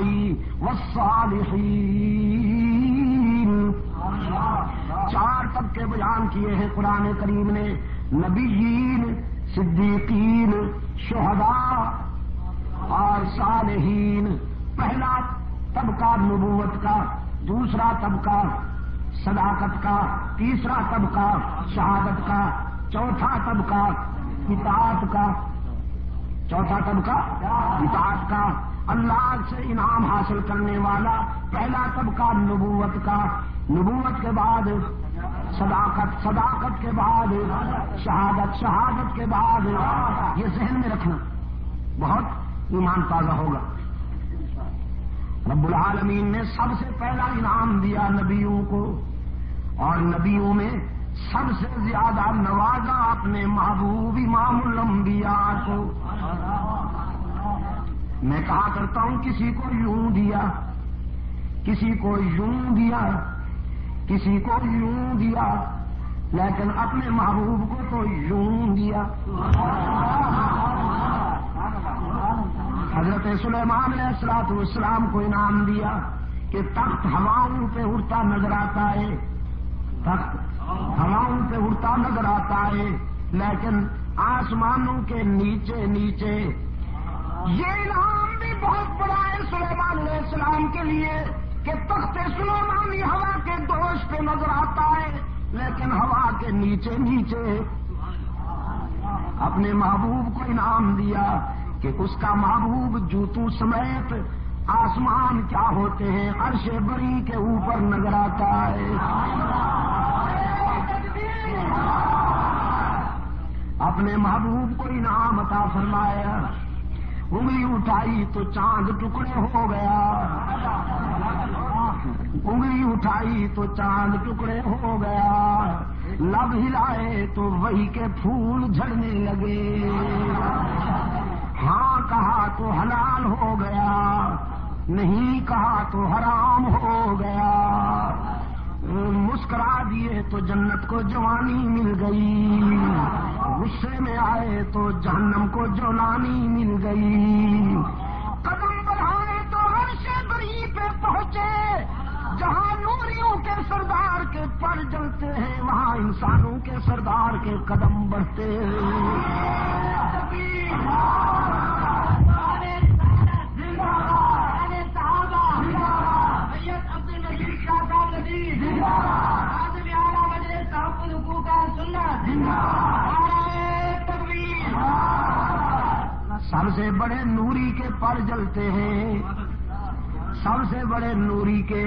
والصالحین۔ 4 طبقے بیان کیے ہیں قرآن کریم نے، نبیین، صدیقین، شہداء اور صالحین۔ پہلا طبقہ نبوت کا، دوسرا طبقہ صداقت کا، تیسرا طبقہ شہادت کا، چوتھا طبقہ اطاعت کا، چوتھا طبقہ اطاعت کا، اللہ سے انعام حاصل کرنے والا۔ پہلا طبقہ نبوت کا، نبوت کے بعد صداقت، صداقت کے بعد شہادت، شہادت کے بعد، یہ ذہن میں رکھنا، بہت ایمان تازہ ہوگا۔ رب العالمین نے سب سے پہلا انعام دیا نبیوں کو، اور نبیوں میں سب سے زیادہ نوازا اپنے محبوب امام الانبیاء کو۔ میں کہا کرتا ہوں کسی کو یوں دیا، کسی کو یوں دیا، کسی کو یوں دیا، لیکن اپنے محبوب کو تو یوں دیا. حضرت سلیمان علیہ السلام کو انعام دیا کہ تخت ہواؤں پہ اڑتا نظر آتا ہے، تخت ہواؤں پہ اڑتا نظر آتا ہے، لیکن آسمانوں کے نیچے نیچے. یہ انعام بھی بہت بڑا ہے سلیمان علیہ السلام کے لیے کہ تخت سلیمانی ہوا کے دوش پہ نظر آتا ہے، لیکن ہوا کے نیچے نیچے اپنے محبوب کو انعام دیا کہ اس کا محبوب جوتوں سمیت آسمان کیا ہوتے ہیں عرش بری کے اوپر نظر آتا ہے. اپنے محبوب کو انعام عطا فرمایا. انگلی اٹھائی تو چاند ٹکڑے ہو گیا، انگلی اٹھائی تو چاند ٹکڑے ہو گیا، لب ہلائے تو وہی کے پھول جھڑنے لگے، ہاں کہا تو حلال ہو گیا، نہیں کہا تو حرام ہو گیا، مسکرا دیے تو جنت کو جوانی مل گئی، غصے میں آئے تو جہنم کو جولانی مل گئی، قدم بڑھائے تو عرش بری پہ پہنچے، جہاں نوریوں کے سردار کے پر جلتے ہیں وہاں انسانوں کے سردار کے قدم بڑھتے سب سے بڑے نوری کے پر جلتے ہیں، سب سے بڑے نوری کے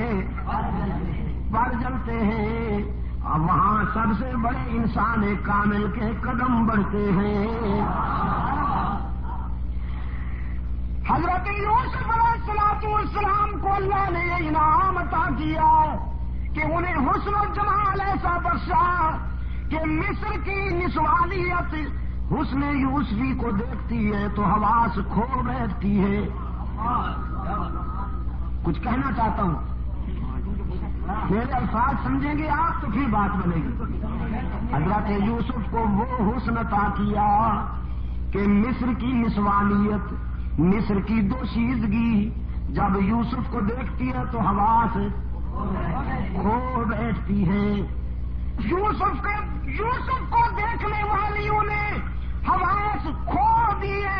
پر جلتے ہیں، وہاں سب سے بڑے انسان کامل کے قدم بڑھتے ہیں. حضرت یوسف علیہ السلام کو اللہ نے یہ انعام عطا کیا کہ انہیں حسن و جمال ایسا بخشا کہ مصر کی نسوالیت حسن یوسفی کو دیکھتی ہے تو حواس کھو بیٹھتی ہے. کچھ کہنا چاہتا ہوں، میرے الفاظ سمجھیں گے آپ تو پھر بات بنے گی. حضرت یوسف کو وہ حسن عطا کیا کہ مصر کی نسوانیت، مصر کی دوشیزگی جب یوسف کو دیکھتی ہے تو حواس کھو بیٹھتی ہے. یوسف کو دیکھنے والیوں نے حواس کھو دیے،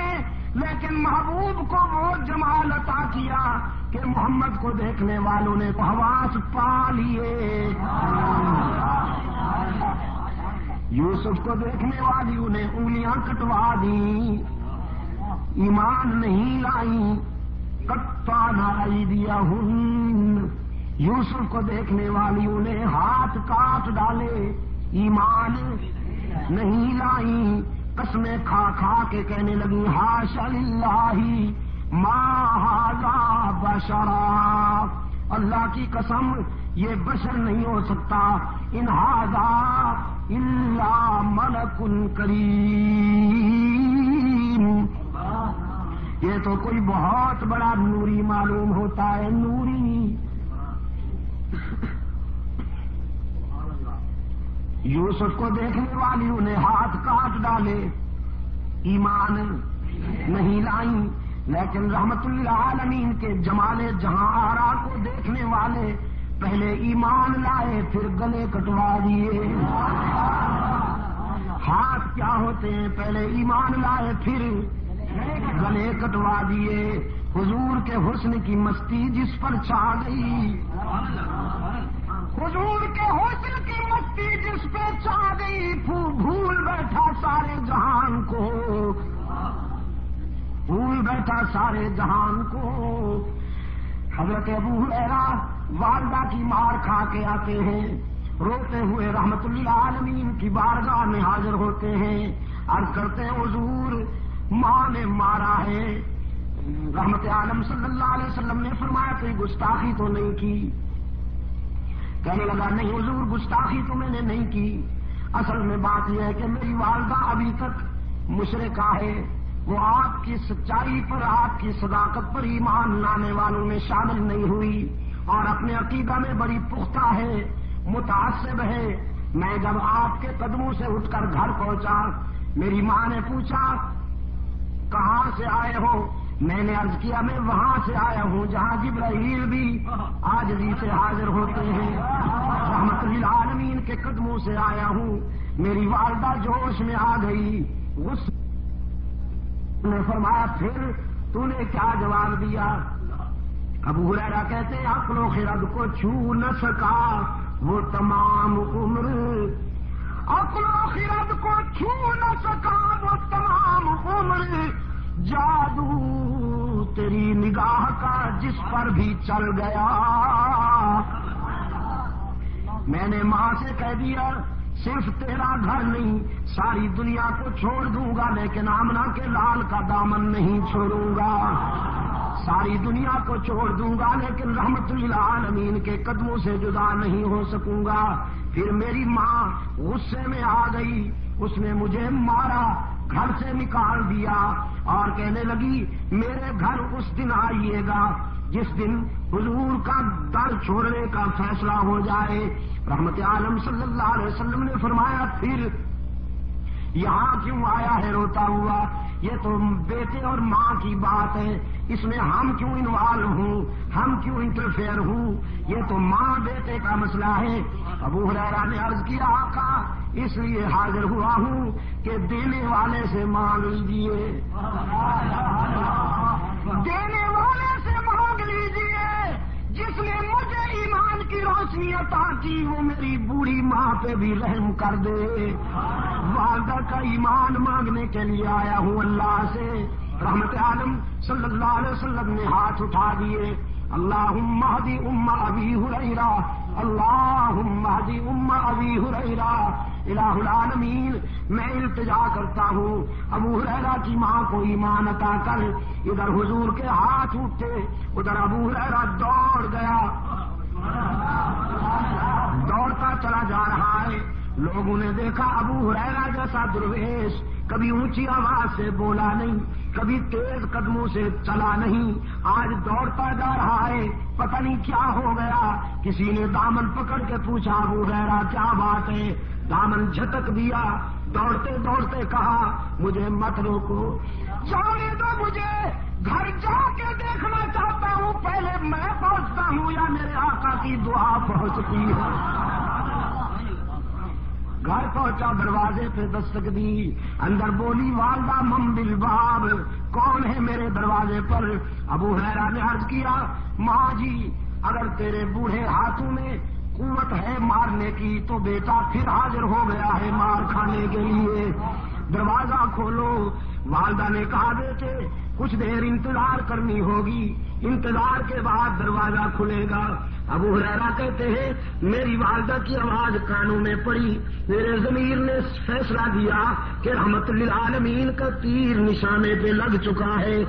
لیکن محبوب کو وہ جمال عطا کیا کہ محمد کو دیکھنے والوں نے حواس پا لیے. یوسف کو دیکھنے والیوں نے انگلیاں کٹوا دی، ایمان نہیں لائی، قطعنا ایدیہن. یوسف کو دیکھنے والیوں نے ہاتھ کاٹ ڈالے، ایمان نہیں لائی، قسمیں کھا کھا کے کہنے لگی حاشا للہ ما ھذا بشرا، اللہ کی قسم یہ بشر نہیں ہو سکتا، ان ھذا الا ملک کریم، یہ تو کوئی بہت بڑا نوری معلوم ہوتا ہے. نوری یوسف کو دیکھنے والیوں نے ہاتھ کاٹ ڈالے، ایمان نہیں لائیں، لیکن رحمت للعالمین کے جمال جہاں آرا کو دیکھنے والے پہلے ایمان لائے پھر گلے کٹوا دیے. ہاتھ کیا ہوتے ہیں؟ پہلے ایمان لائے پھر گلے کٹوا دیے. حضور کے حسن کی مستی جس پر چھا گئی، حضور کے حسن کی مستی جس پہ چھا گئی، بھول بیٹھا سارے جہان کو، بھول بیٹھا سارے جہان کو. حضرت ابو ہریرہ والدہ کی مار کھا کے آتے ہیں، روتے ہوئے رحمت للعالمین کی بارگاہ میں حاضر ہوتے ہیں، عرض کرتے ہیں حضور ماں نے مارا ہے. رحمت عالم صلی اللہ علیہ وسلم نے فرمایا کوئی گستاخی تو نہیں کی؟ کہنے لگا نہیں حضور گستاخی تو میں نے نہیں کی، اصل میں بات یہ ہے کہ میری والدہ ابھی تک مشرکہ ہے، وہ آپ کی سچائی پر، آپ کی صداقت پر ایمان لانے والوں میں شامل نہیں ہوئی، اور اپنے عقیدہ میں بڑی پختہ ہے، متعصب ہے، میں جب آپ کے قدموں سے اٹھ کر گھر پہنچا، میری ماں نے پوچھا کہاں سے آئے ہو؟ میں نے عرض کیا میں وہاں سے آیا ہوں جہاں جبرائیل بھی عاجزی سے حاضر ہوتے ہیں، رحمت للعالمین کے قدموں سے آیا ہوں۔ میری والدہ جوش میں آ گئی، غصے نے فرمایا پھر تو نے کیا جواب دیا؟ ابو ہریرہ کہتے ہیں عقل و خرد کو چھو نہ سکا وہ تمام عمر، عقل و خرد کو چھو نہ سکا وہ تمام عمر، جادو تیری نگاہ کا جس پر بھی چل گیا۔ میں نے ماں سے کہہ دیا صرف تیرا گھر نہیں ساری دنیا کو چھوڑ دوں گا لیکن آمنہ کے لال کا دامن نہیں چھوڑوں گا، ساری دنیا کو چھوڑ دوں گا لیکن رحمت للعالمین کے قدموں سے جدا نہیں ہو سکوں گا۔ پھر میری ماں غصے میں آ گئی، اس نے مجھے مارا، گھر سے نکال دیا اور کہنے لگی میرے گھر اس دن آئیے گا جس دن حضور کا در چھوڑنے کا فیصلہ ہو جائے۔ رحمت عالم صلی اللہ علیہ وسلم نے فرمایا پھر یہاں کیوں آیا ہے روتا ہوا؟ یہ تو بیٹے اور ماں کی بات ہے، اس میں ہم کیوں انوالو ہوں، ہم کیوں انٹرفیئر ہوں؟ یہ تو ماں بیٹے کا مسئلہ ہے۔ ابو ہریرہ نے عرض کیا آقا اس لیے حاضر ہوا ہوں کہ دینے والے سے مانگ لیجیے، دینے والے سے مانگ لیجیے، جس نے مجھے ایمان کی روشنی عطا کی وہ میری بوڑھی ماں پہ بھی رحم کر دے۔ والدہ کا ایمان مانگنے کے لیے آیا ہوں اللہ سے۔ رحمت عالم صلی اللہ علیہ وسلم نے ہاتھ اٹھا دیے، اللہم اہدی ام ابی ہریرہ، اللہم اہدی ام ابی ہریرہ۔ الہ العالمین میں التجا کرتا ہوں ابو ہریرہ کی ماں کو ایمان عطا کر۔ ادھر حضور کے ہاتھ اٹھے، ادھر ابو ہریرہ دوڑ گیا، دوڑتا چلا جا رہا ہے۔ لوگوں نے دیکھا ابو ہریرہ جیسا درویش کبھی اونچی آواز سے بولا نہیں، کبھی تیز قدموں سے چلا نہیں، آج دوڑتا جا رہا ہے، پتہ نہیں کیا ہو گیا۔ کسی نے دامن پکڑ کے پوچھا ابو ہریرہ کیا بات ہے؟ دامن جھٹک دیا، دوڑتے دوڑتے کہا مجھے مت روکو، جانے دو مجھے، گھر جا کے دیکھنا چاہتا ہوں پہلے میں پہنچتا ہوں یا میرے آقا کی دعا پہنچتی ہے۔ گھر پہنچا، دروازے پہ دستک دی، اندر بولی والدہ من بالباب، کون ہے میرے دروازے پر؟ ابو ہریرہ نے عرض کیا ماں جی اگر تیرے بوڑھے ہاتھوں میں قوت ہے مارنے کی تو بیٹا پھر حاضر ہو گیا ہے مار کھانے کے لیے، دروازہ کھولو۔ والدہ نے کہا بیٹے کچھ دیر انتظار کرنی ہوگی، انتظار کے بعد دروازہ کھلے گا۔ ابو ہریرہ کہتے ہیں میری والدہ کی آواز کانوں میں پڑی، میرے ضمیر نے فیصلہ دیا کہ رحمت للعالمین کا تیر نشانے پہ لگ چکا ہے۔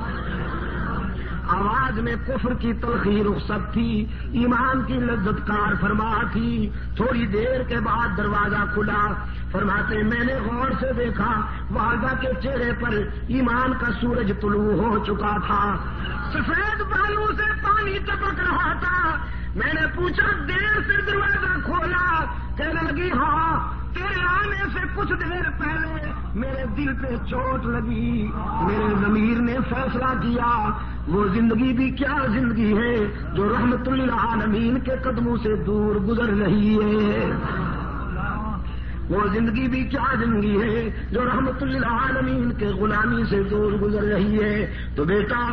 آواز میں کفر کی تلخی رخصت تھی، ایمان کی لذت کار فرما تھی۔ تھوڑی دیر کے بعد دروازہ کھلا، فرماتے میں نے غور سے دیکھا والدہ کے چہرے پر ایمان کا سورج طلوع ہو چکا تھا، سفید بالوں سے پانی ٹپک رہا تھا۔ میں نے پوچھا دیر سے دروازہ کھولا؟ کہنے لگی ہاں تیرے آنے سے کچھ دیر پہلے میرے دل پہ چوٹ لگی، میرے ضمیر نے فیصلہ کیا وہ زندگی بھی کیا زندگی ہے جو رحمت للعالمین کے قدموں سے دور گزر رہی ہے، وہ زندگی بھی کیا زندگی ہے جو رحمت للعالمین کے غلامی سے دور گزر رہی ہے۔ تو بیٹا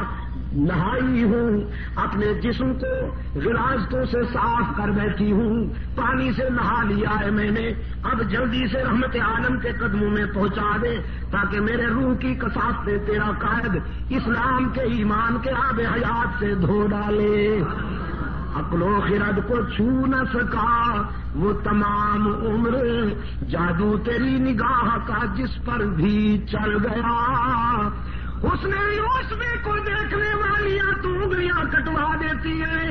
نہائی ہوں، اپنے جسم کو غلاظتوں سے صاف کر بیٹھی ہوں، پانی سے نہا لیا ہے میں نے، اب جلدی سے رحمت عالم کے قدموں میں پہنچا دے تاکہ میرے روح کی کثافت سے تیرا قائد اسلام کے ایمان کے آب حیات سے دھو ڈالے۔ عقل و خرد کو چھو نہ سکا وہ تمام عمر، جادو تیری نگاہ کا جس پر بھی چل گیا۔ حسن یوسف کو دیکھنے والیاں تو انگلیاں کٹوا دیتی ہے،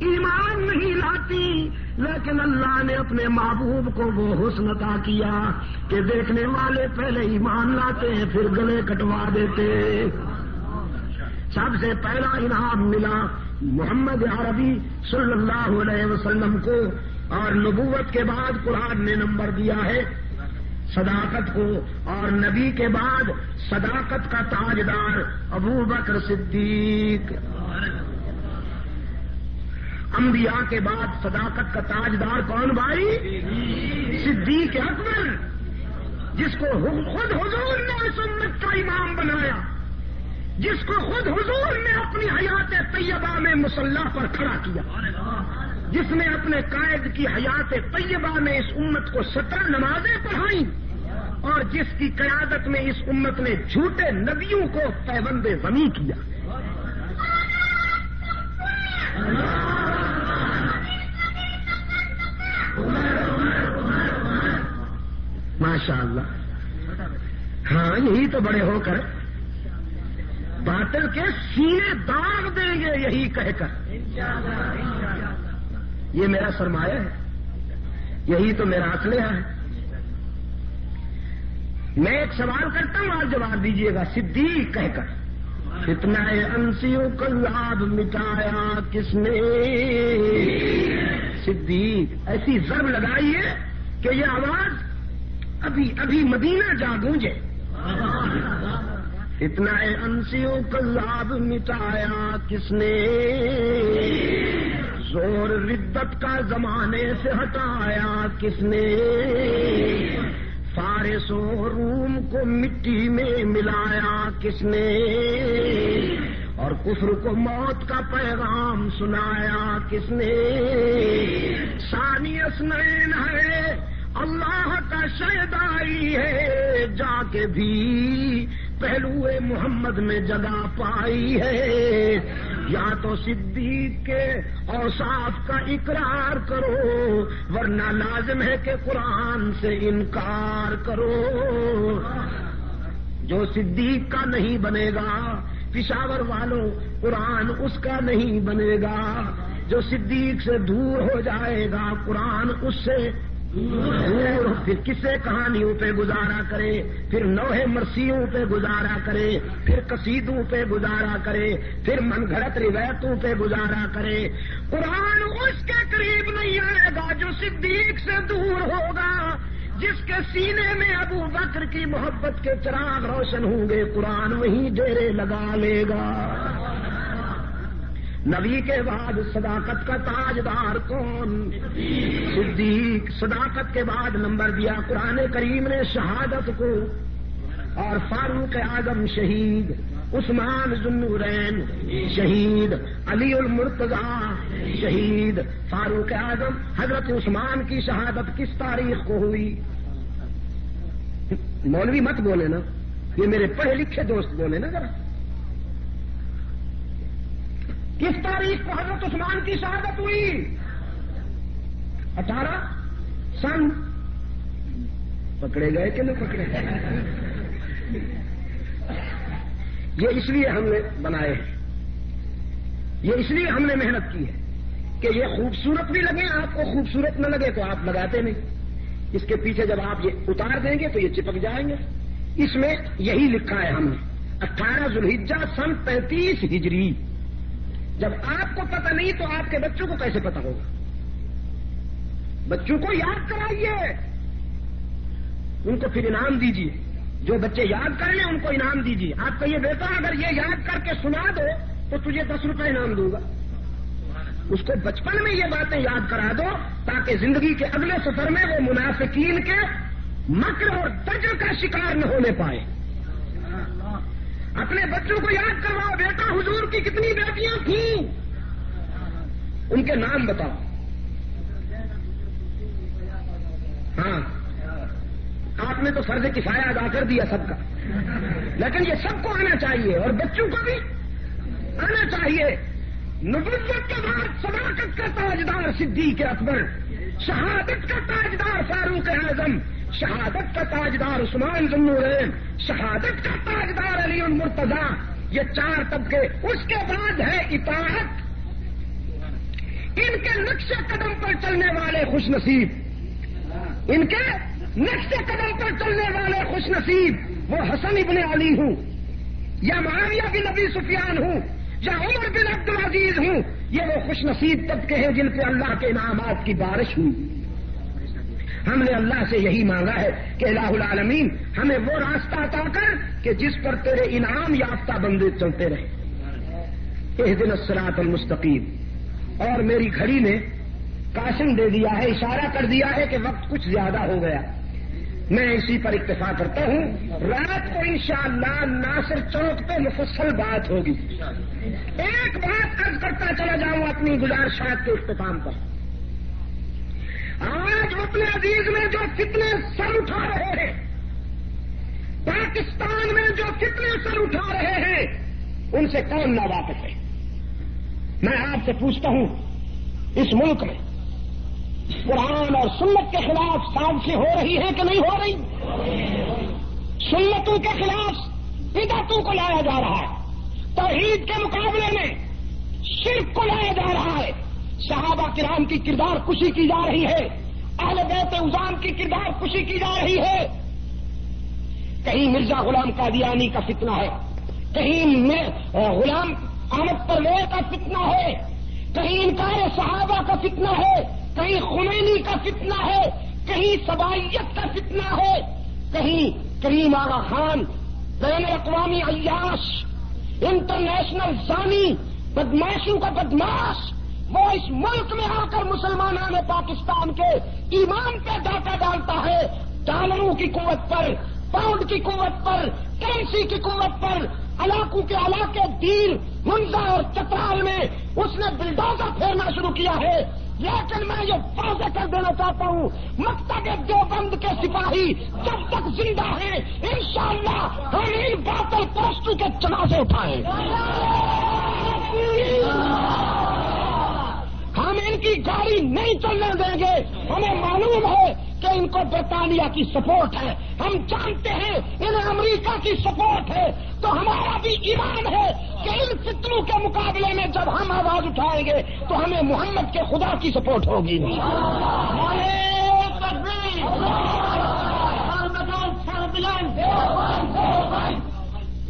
ایمان نہیں لاتی، لیکن اللہ نے اپنے محبوب کو وہ حسن عطا کیا کہ دیکھنے والے پہلے ایمان لاتے ہیں پھر گلے کٹوا دیتے۔ سب سے پہلا انعام ملا محمد عربی صلی اللہ علیہ وسلم کو، اور نبوت کے بعد قرآن نے نمبر دیا ہے صداقت کو، اور نبی کے بعد صداقت کا تاجدار ابو بکر صدیق، انبیاء کے بعد صداقت کا تاجدار کون بھائی؟ صدیق اکبر، جس کو خود حضور نے اس امت کا امام بنایا، جس کو خود حضور نے اپنی حیات طیبہ میں مصلی پر کھڑا کیا، جس نے اپنے قائد کی حیات طیبہ میں اس امت کو 17 نمازیں پڑھائیں، اور جس کی قیادت میں اس امت نے جھوٹے نبیوں کو پیوند ضمی کیا۔ ماشاء اللہ، ہاں یہی تو بڑے ہو کر باطل کے سینے داغ دیں گے، یہی کہہ کر یہ میرا سرمایہ ہے، یہی تو میرا اسلحہ ہے۔ میں ایک سوال کرتا ہوں، آپ جواب دیجیے گا، صدیق کہہ کر فتنہ انسیوں کا لاب مٹایا کس نے؟ صدیق ایسی ضرب لگائی ہے کہ یہ آواز ابھی ابھی مدینہ جا گونجے۔ فتنہ انسیوں کا لاب مٹایا کس نے؟ زور ردت کا زمانے سے ہٹایا کس نے؟ فارس و روم کو مٹی میں ملایا کس نے؟ اور کفر کو موت کا پیغام سنایا کس نے؟ ثانی اثنین ہے، اللہ کا شہدائی ہے، جا کے بھی پہلو محمد میں جگہ پائی ہے۔ یا تو صدیق کے اوصاف کا اقرار کرو، ورنہ لازم ہے کہ قرآن سے انکار کرو۔ جو صدیق کا نہیں بنے گا پشاور والوں، قرآن اس کا نہیں بنے گا۔ جو صدیق سے دور ہو جائے گا قرآن اس سے دور، پھر کسے کہانیوں پہ گزارا کرے، پھر نوحے مرثیوں پہ گزارا کرے، پھر قصیدوں پہ گزارا کرے، پھر من گھڑت روایتوں پہ گزارا کرے۔ قرآن اس کے قریب نہیں آئے گا جو صدیق سے دور ہوگا۔ جس کے سینے میں ابو بکر کی محبت کے چراغ روشن ہوں گے، قرآن وہیں ڈیرے لگا لے گا۔ نبی کے بعد صداقت کا تاجدار کون؟ صدیق۔ صداقت کے بعد نمبر دیا قرآن کریم نے شہادت کو، اور فاروق اعظم شہید، عثمان ذوالنورین شہید، علی المرتضی شہید۔ فاروق اعظم حضرت عثمان کی شہادت کس تاریخ کو ہوئی؟ مولوی مت بولے نا، یہ میرے پڑھے لکھے دوست بولے نا ذرا، کس تاریخ کو حضرت عثمان کی شہادت ہوئی؟ 18 سن۔ پکڑے گئے کہ نہیں پکڑے گئے؟ یہ اس لیے ہم نے بنائے ہیں، یہ اس لیے ہم نے محنت کی ہے کہ یہ خوبصورت بھی لگے، آپ کو خوبصورت نہ لگے تو آپ لگاتے نہیں۔ اس کے پیچھے جب آپ یہ اتار دیں گے تو یہ چپک جائیں گے۔ اس میں یہی لکھا ہے ہم نے 18 ذوالحجہ سن 35 ہجری۔ جب آپ کو پتہ نہیں تو آپ کے بچوں کو کیسے پتہ ہوگا؟ بچوں کو یاد کرائیے، ان کو پھر انعام دیجیے۔ جو بچے یاد کر لیں ان کو انعام دیجیے۔ آپ کا یہ بیٹا اگر یہ یاد کر کے سنا دو تو تجھے 10 روپے انعام دوں گا۔ اس کو بچپن میں یہ باتیں یاد کرا دو تاکہ زندگی کے اگلے سفر میں وہ منافقین کے مکر اور دجل کا شکار نہ ہونے پائے۔ اپنے بچوں کو یاد کرواؤ، بیٹا حضور کی کتنی بیٹیاں تھیں، ان کے نام بتاؤ۔ ہاں، آپ نے تو فرض کفایہ ادا کر دیا سب کا، لیکن یہ سب کو آنا چاہیے اور بچوں کو بھی آنا چاہیے۔ نبوت کے بعد صداقت کا تاجدار صدیق اکبر، شہادت کا تاجدار فاروق اعظم، شہادت کا تاجدار عثمان ذوالنورین، شہادت کا تاجدار علی المرتضی۔ یہ 4 طبقے۔ اس کے بعد ہے اطاعت۔ ان کے نقش قدم پر چلنے والے خوش نصیب، ان کے نقش قدم پر چلنے والے خوش نصیب، وہ حسن ابن علی ہوں یا معاویہ بن ابی سفیان ہوں یا عمر بن عبد العزیز ہوں یہ وہ خوش نصیب طبقے ہیں جن پہ اللہ کے انعامات کی بارش ہوئی. ہم نے اللہ سے یہی مانگا ہے کہ الہ العالمین ہمیں وہ راستہ عطا کر کہ جس پر تیرے انعام یافتہ بندے چلتے رہے. اہدنا الصراط المستقیم. اور میری گھڑی نے کاشن دے دیا ہے، اشارہ کر دیا ہے کہ وقت کچھ زیادہ ہو گیا. میں اسی پر اکتفا کرتا ہوں. رات کو انشاءاللہ ناصر چوک پہ مفصل بات ہوگی. ایک بات عرض کرتا چلا جاؤں اپنی گزارشات کے اختتام پر. آج وطن عزیز میں جو فتنے سر اٹھا رہے ہیں، پاکستان میں جو فتنے سر اٹھا رہے ہیں، ان سے کون ناواقف ہے؟ میں آپ سے پوچھتا ہوں، اس ملک میں قرآن اور سنت کے خلاف سازشیں ہو رہی ہیں کہ نہیں ہو رہی؟ سنتوں کے خلاف بدعتوں کو لایا جا رہا ہے، توحید کے مقابلے میں شرک کو لایا جا رہا ہے، صحابہ کرام کی کردار کشی کی جا رہی ہے، اہل بیت عظام کی کردار کشی کی جا رہی ہے. کہیں مرزا غلام قادیانی کا فتنہ ہے، کہیں غلام احمد پرویز کا فتنہ ہے، کہیں انکار صحابہ کا فتنہ ہے، کہیں خمینی کا فتنہ ہے، کہیں سبائیت کا فتنہ ہے، کہیں کریم آغا خان بین الاقوامی عیاش، انٹرنیشنل زانی، بدماشوں کا بدماش، وہ اس ملک میں آ کر مسلمانوں نے پاکستان کے ایمان پہ ڈاکہ ڈالتا ہے. ڈالروں کی قوت پر، پاؤنڈ کی قوت پر، کرنسی کی قوت پر علاقوں کے علاقے دیر، منزا اور چترال میں اس نے بلڈوزر پھیرنا شروع کیا ہے. لیکن میں یہ واضح کر دینا چاہتا ہوں، مکتب دیوبند کے سپاہی جب تک زندہ ہیں انشاءاللہ ہم ان باطل پرستوں کے جنازے اٹھائیں. ہم ان کی گاڑی نہیں چلنے دیں گے. ہمیں معلوم ہے کہ ان کو برطانیہ کی سپورٹ ہے، ہم جانتے ہیں انہیں امریکہ کی سپورٹ ہے، تو ہمارا بھی ایمان ہے کہ ان فتنوں کے مقابلے میں جب ہم آواز اٹھائیں گے تو ہمیں محمد کے خدا کی سپورٹ ہوگی.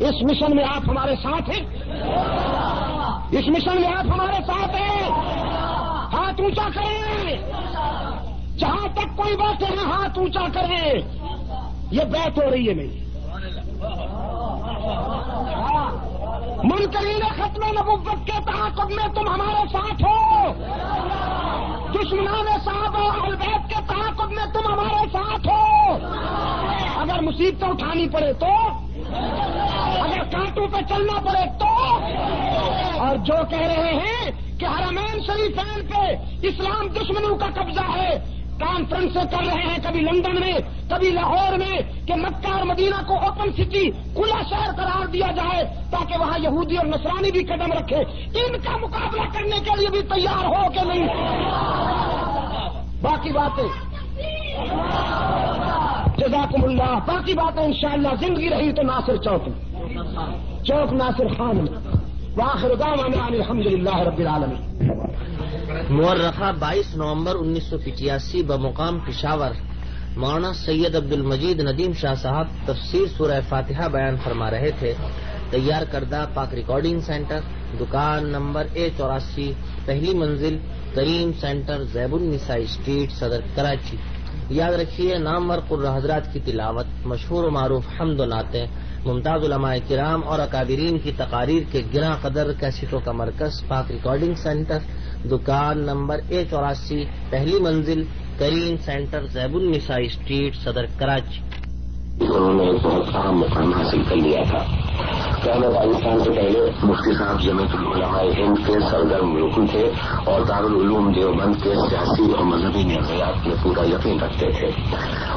اس مشن میں آپ ہمارے ساتھ ہیں، اس مشن میں آپ ہمارے ساتھ ہیں. ہاتھ اونچا کریں، جہاں تک کوئی بیٹھے ہیں ہاتھ اونچا کریں. یہ بیعت ہو رہی ہے میری. منکرین ختم نبوت کے تعاقب میں تم ہمارے ساتھ ہو، دشمنان صحابہ اہل بیت کے تعاقب میں تم ہمارے ساتھ ہو. اگر مصیبتیں اٹھانی پڑے تو، اگر کانٹوں پہ چلنا پڑے تو. اور جو کہہ رہے ہیں کہ حرمین شریفین پہ اسلام دشمنوں کا قبضہ ہے، کانفرنسیں کر رہے ہیں کبھی لندن میں کبھی لاہور میں کہ مکہ اور مدینہ کو اوپن سٹی، کھلا شہر قرار دیا جائے تاکہ وہاں یہودی اور نصرانی بھی قدم رکھے. ان کا مقابلہ کرنے کے لیے بھی تیار ہو کہ نہیں؟ باقی باتیں جزاکم اللہ، باقی باتیں انشاءاللہ زندگی رہی تو ناصر چوک ناصر خان میں. وآخر دعوانا ان الحمدللہ رب العالمین. مورخہ 22 نومبر 1985 بمقام پشاور مولانا سید عبد المجید ندیم شاہ صاحب تفسیر سورہ فاتحہ بیان فرما رہے تھے. تیار کردہ پاک ریکارڈنگ سینٹر، دکان نمبر A84، پہلی منزل، کریم سینٹر، زیب النساء اسٹریٹ، صدر کراچی. یاد رکھیے نامور قرہ حضرات کی تلاوت، مشہور و معروف حمد و نعتیں، ممتاز علماء کرام اور اکابرین کی تقاریر کے گراں قدر کیسٹوں کا مرکز پاک ریکارڈنگ سینٹر، دکان نمبر A84، پہلی منزل، کریم سینٹر، زیب النساء اسٹریٹ، صدر کراچی. انہوں نے ایک بہت اہم مقام حاصل کر لیا تھا. پہلے پاکستان سے پہلے مفتی صاحب جمیعت العلماء ہند کے سرگرم رکن تھے اور دارالعلوم دیوبند کے سیاسی اور مذہبی نظریات میں پورا یقین رکھتے تھے.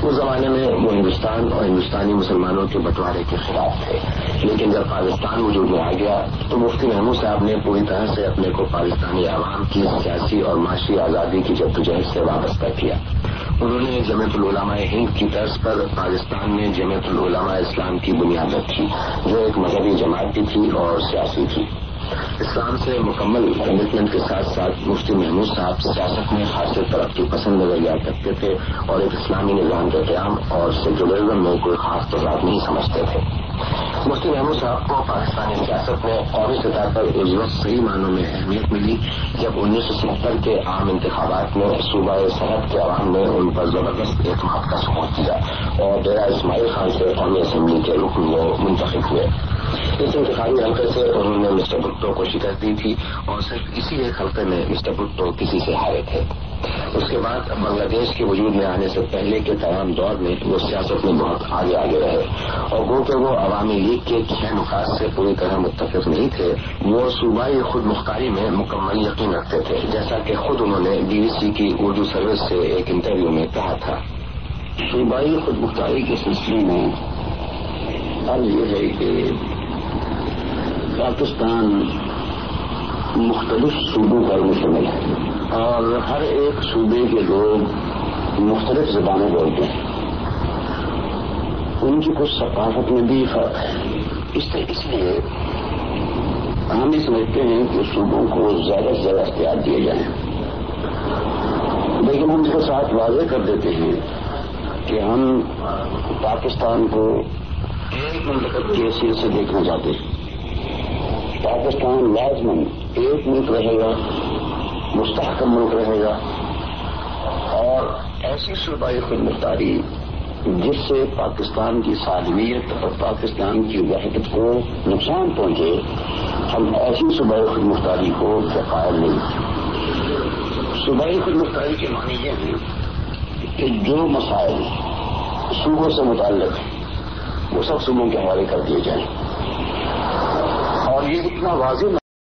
اس زمانے میں وہ ہندوستان اور ہندوستانی مسلمانوں کے بٹوارے کے خلاف تھے، لیکن جب پاکستان وجود میں آ گیا تو مفتی محمود صاحب نے پوری طرح سے اپنے کو پاکستانی عوام کی سیاسی اور معاشی آزادی کی جدوجہد سے وابستہ کیا. انہوں نے جمیعت العلماء ہند کی طرز پر پاکستان میں جمیعت العلماء اسلام کی بنیاد رکھی، جو ایک مذہبی جماعت بھی تھی اور سیاسی تھی. اسلام سے مکمل کمٹمنٹ کے ساتھ ساتھ مفتی محمود صاحب سیاست میں خاص ترقی پسند نظریات رکھتے تھے اور ایک اسلامی نظام کے قیام اور سیکولرزم میں کوئی خاص تضاد نہیں سمجھتے تھے. مفتی محمود صاحب کو پاکستانی سیاست میں قومی سطح پر اس وقت صحیح معنوں میں اہمیت ملی جب 1970 کے عام انتخابات میں صوبہ سرحد کے عوام نے ان پر زبردست اعتماد کا ثبوت دیا اور ڈیرہ اسماعیل خان سے قومی اسمبلی کے رکن منتخب ہوئے. اس انتخابی حلقے سے انہوں نے مسٹر بھٹو کو شکست دی تھی اور صرف اسی ایک حلقے میں مسٹر بھٹو کسی سے ہارے تھے. اس کے بعد بنگلہ دیش کے وجود میں آنے سے پہلے کے تمام دور میں وہ سیاست میں بہت آگے رہے اور وہ کہ وہ عوامی لیگ کے 6 نکات سے پوری طرح متفق نہیں تھے، وہ صوبائی خود مختاری میں مکمل یقین رکھتے تھے، جیسا کہ خود انہوں نے BBC کی اردو سروس سے ایک انٹرویو میں کہا تھا. صوبائی خود مختاری کے سلسلے میں حال یہ ہے کہ پاکستان مختلف صوبوں پر مشتمل ہے اور ہر ایک صوبے کے لوگ مختلف زبانیں بولتے ہیں. ان کی کچھ ثقافت میں بھی فرق ہے. اس لیے ہم یہ سمجھتے ہیں کہ صوبوں کو زیادہ سے زیادہ اختیار دیے جائیں، لیکن ہم اس کے ساتھ واضح کر دیتے ہیں کہ ہم پاکستان کو ایک مملکت کی حیثیت سے دیکھنا چاہتے ہیں. پاکستان لازماً ایک ملک رہے گا، مستحکم ملک رہے گا اور ایسی صوبائی خود مختاری جس سے پاکستان کی سالمیت اور پاکستان کی وحدت کو نقصان پہنچے، ہم ایسی صوبائی خود مختاری کو قائل نہیں. صوبائی خود مختاری کے معنی یہ ہیں کہ جو مسائل صوبوں سے متعلق ہیں وہ سب صوبوں کے حوالے کر دیے جائیں اور یہ اتنا واضح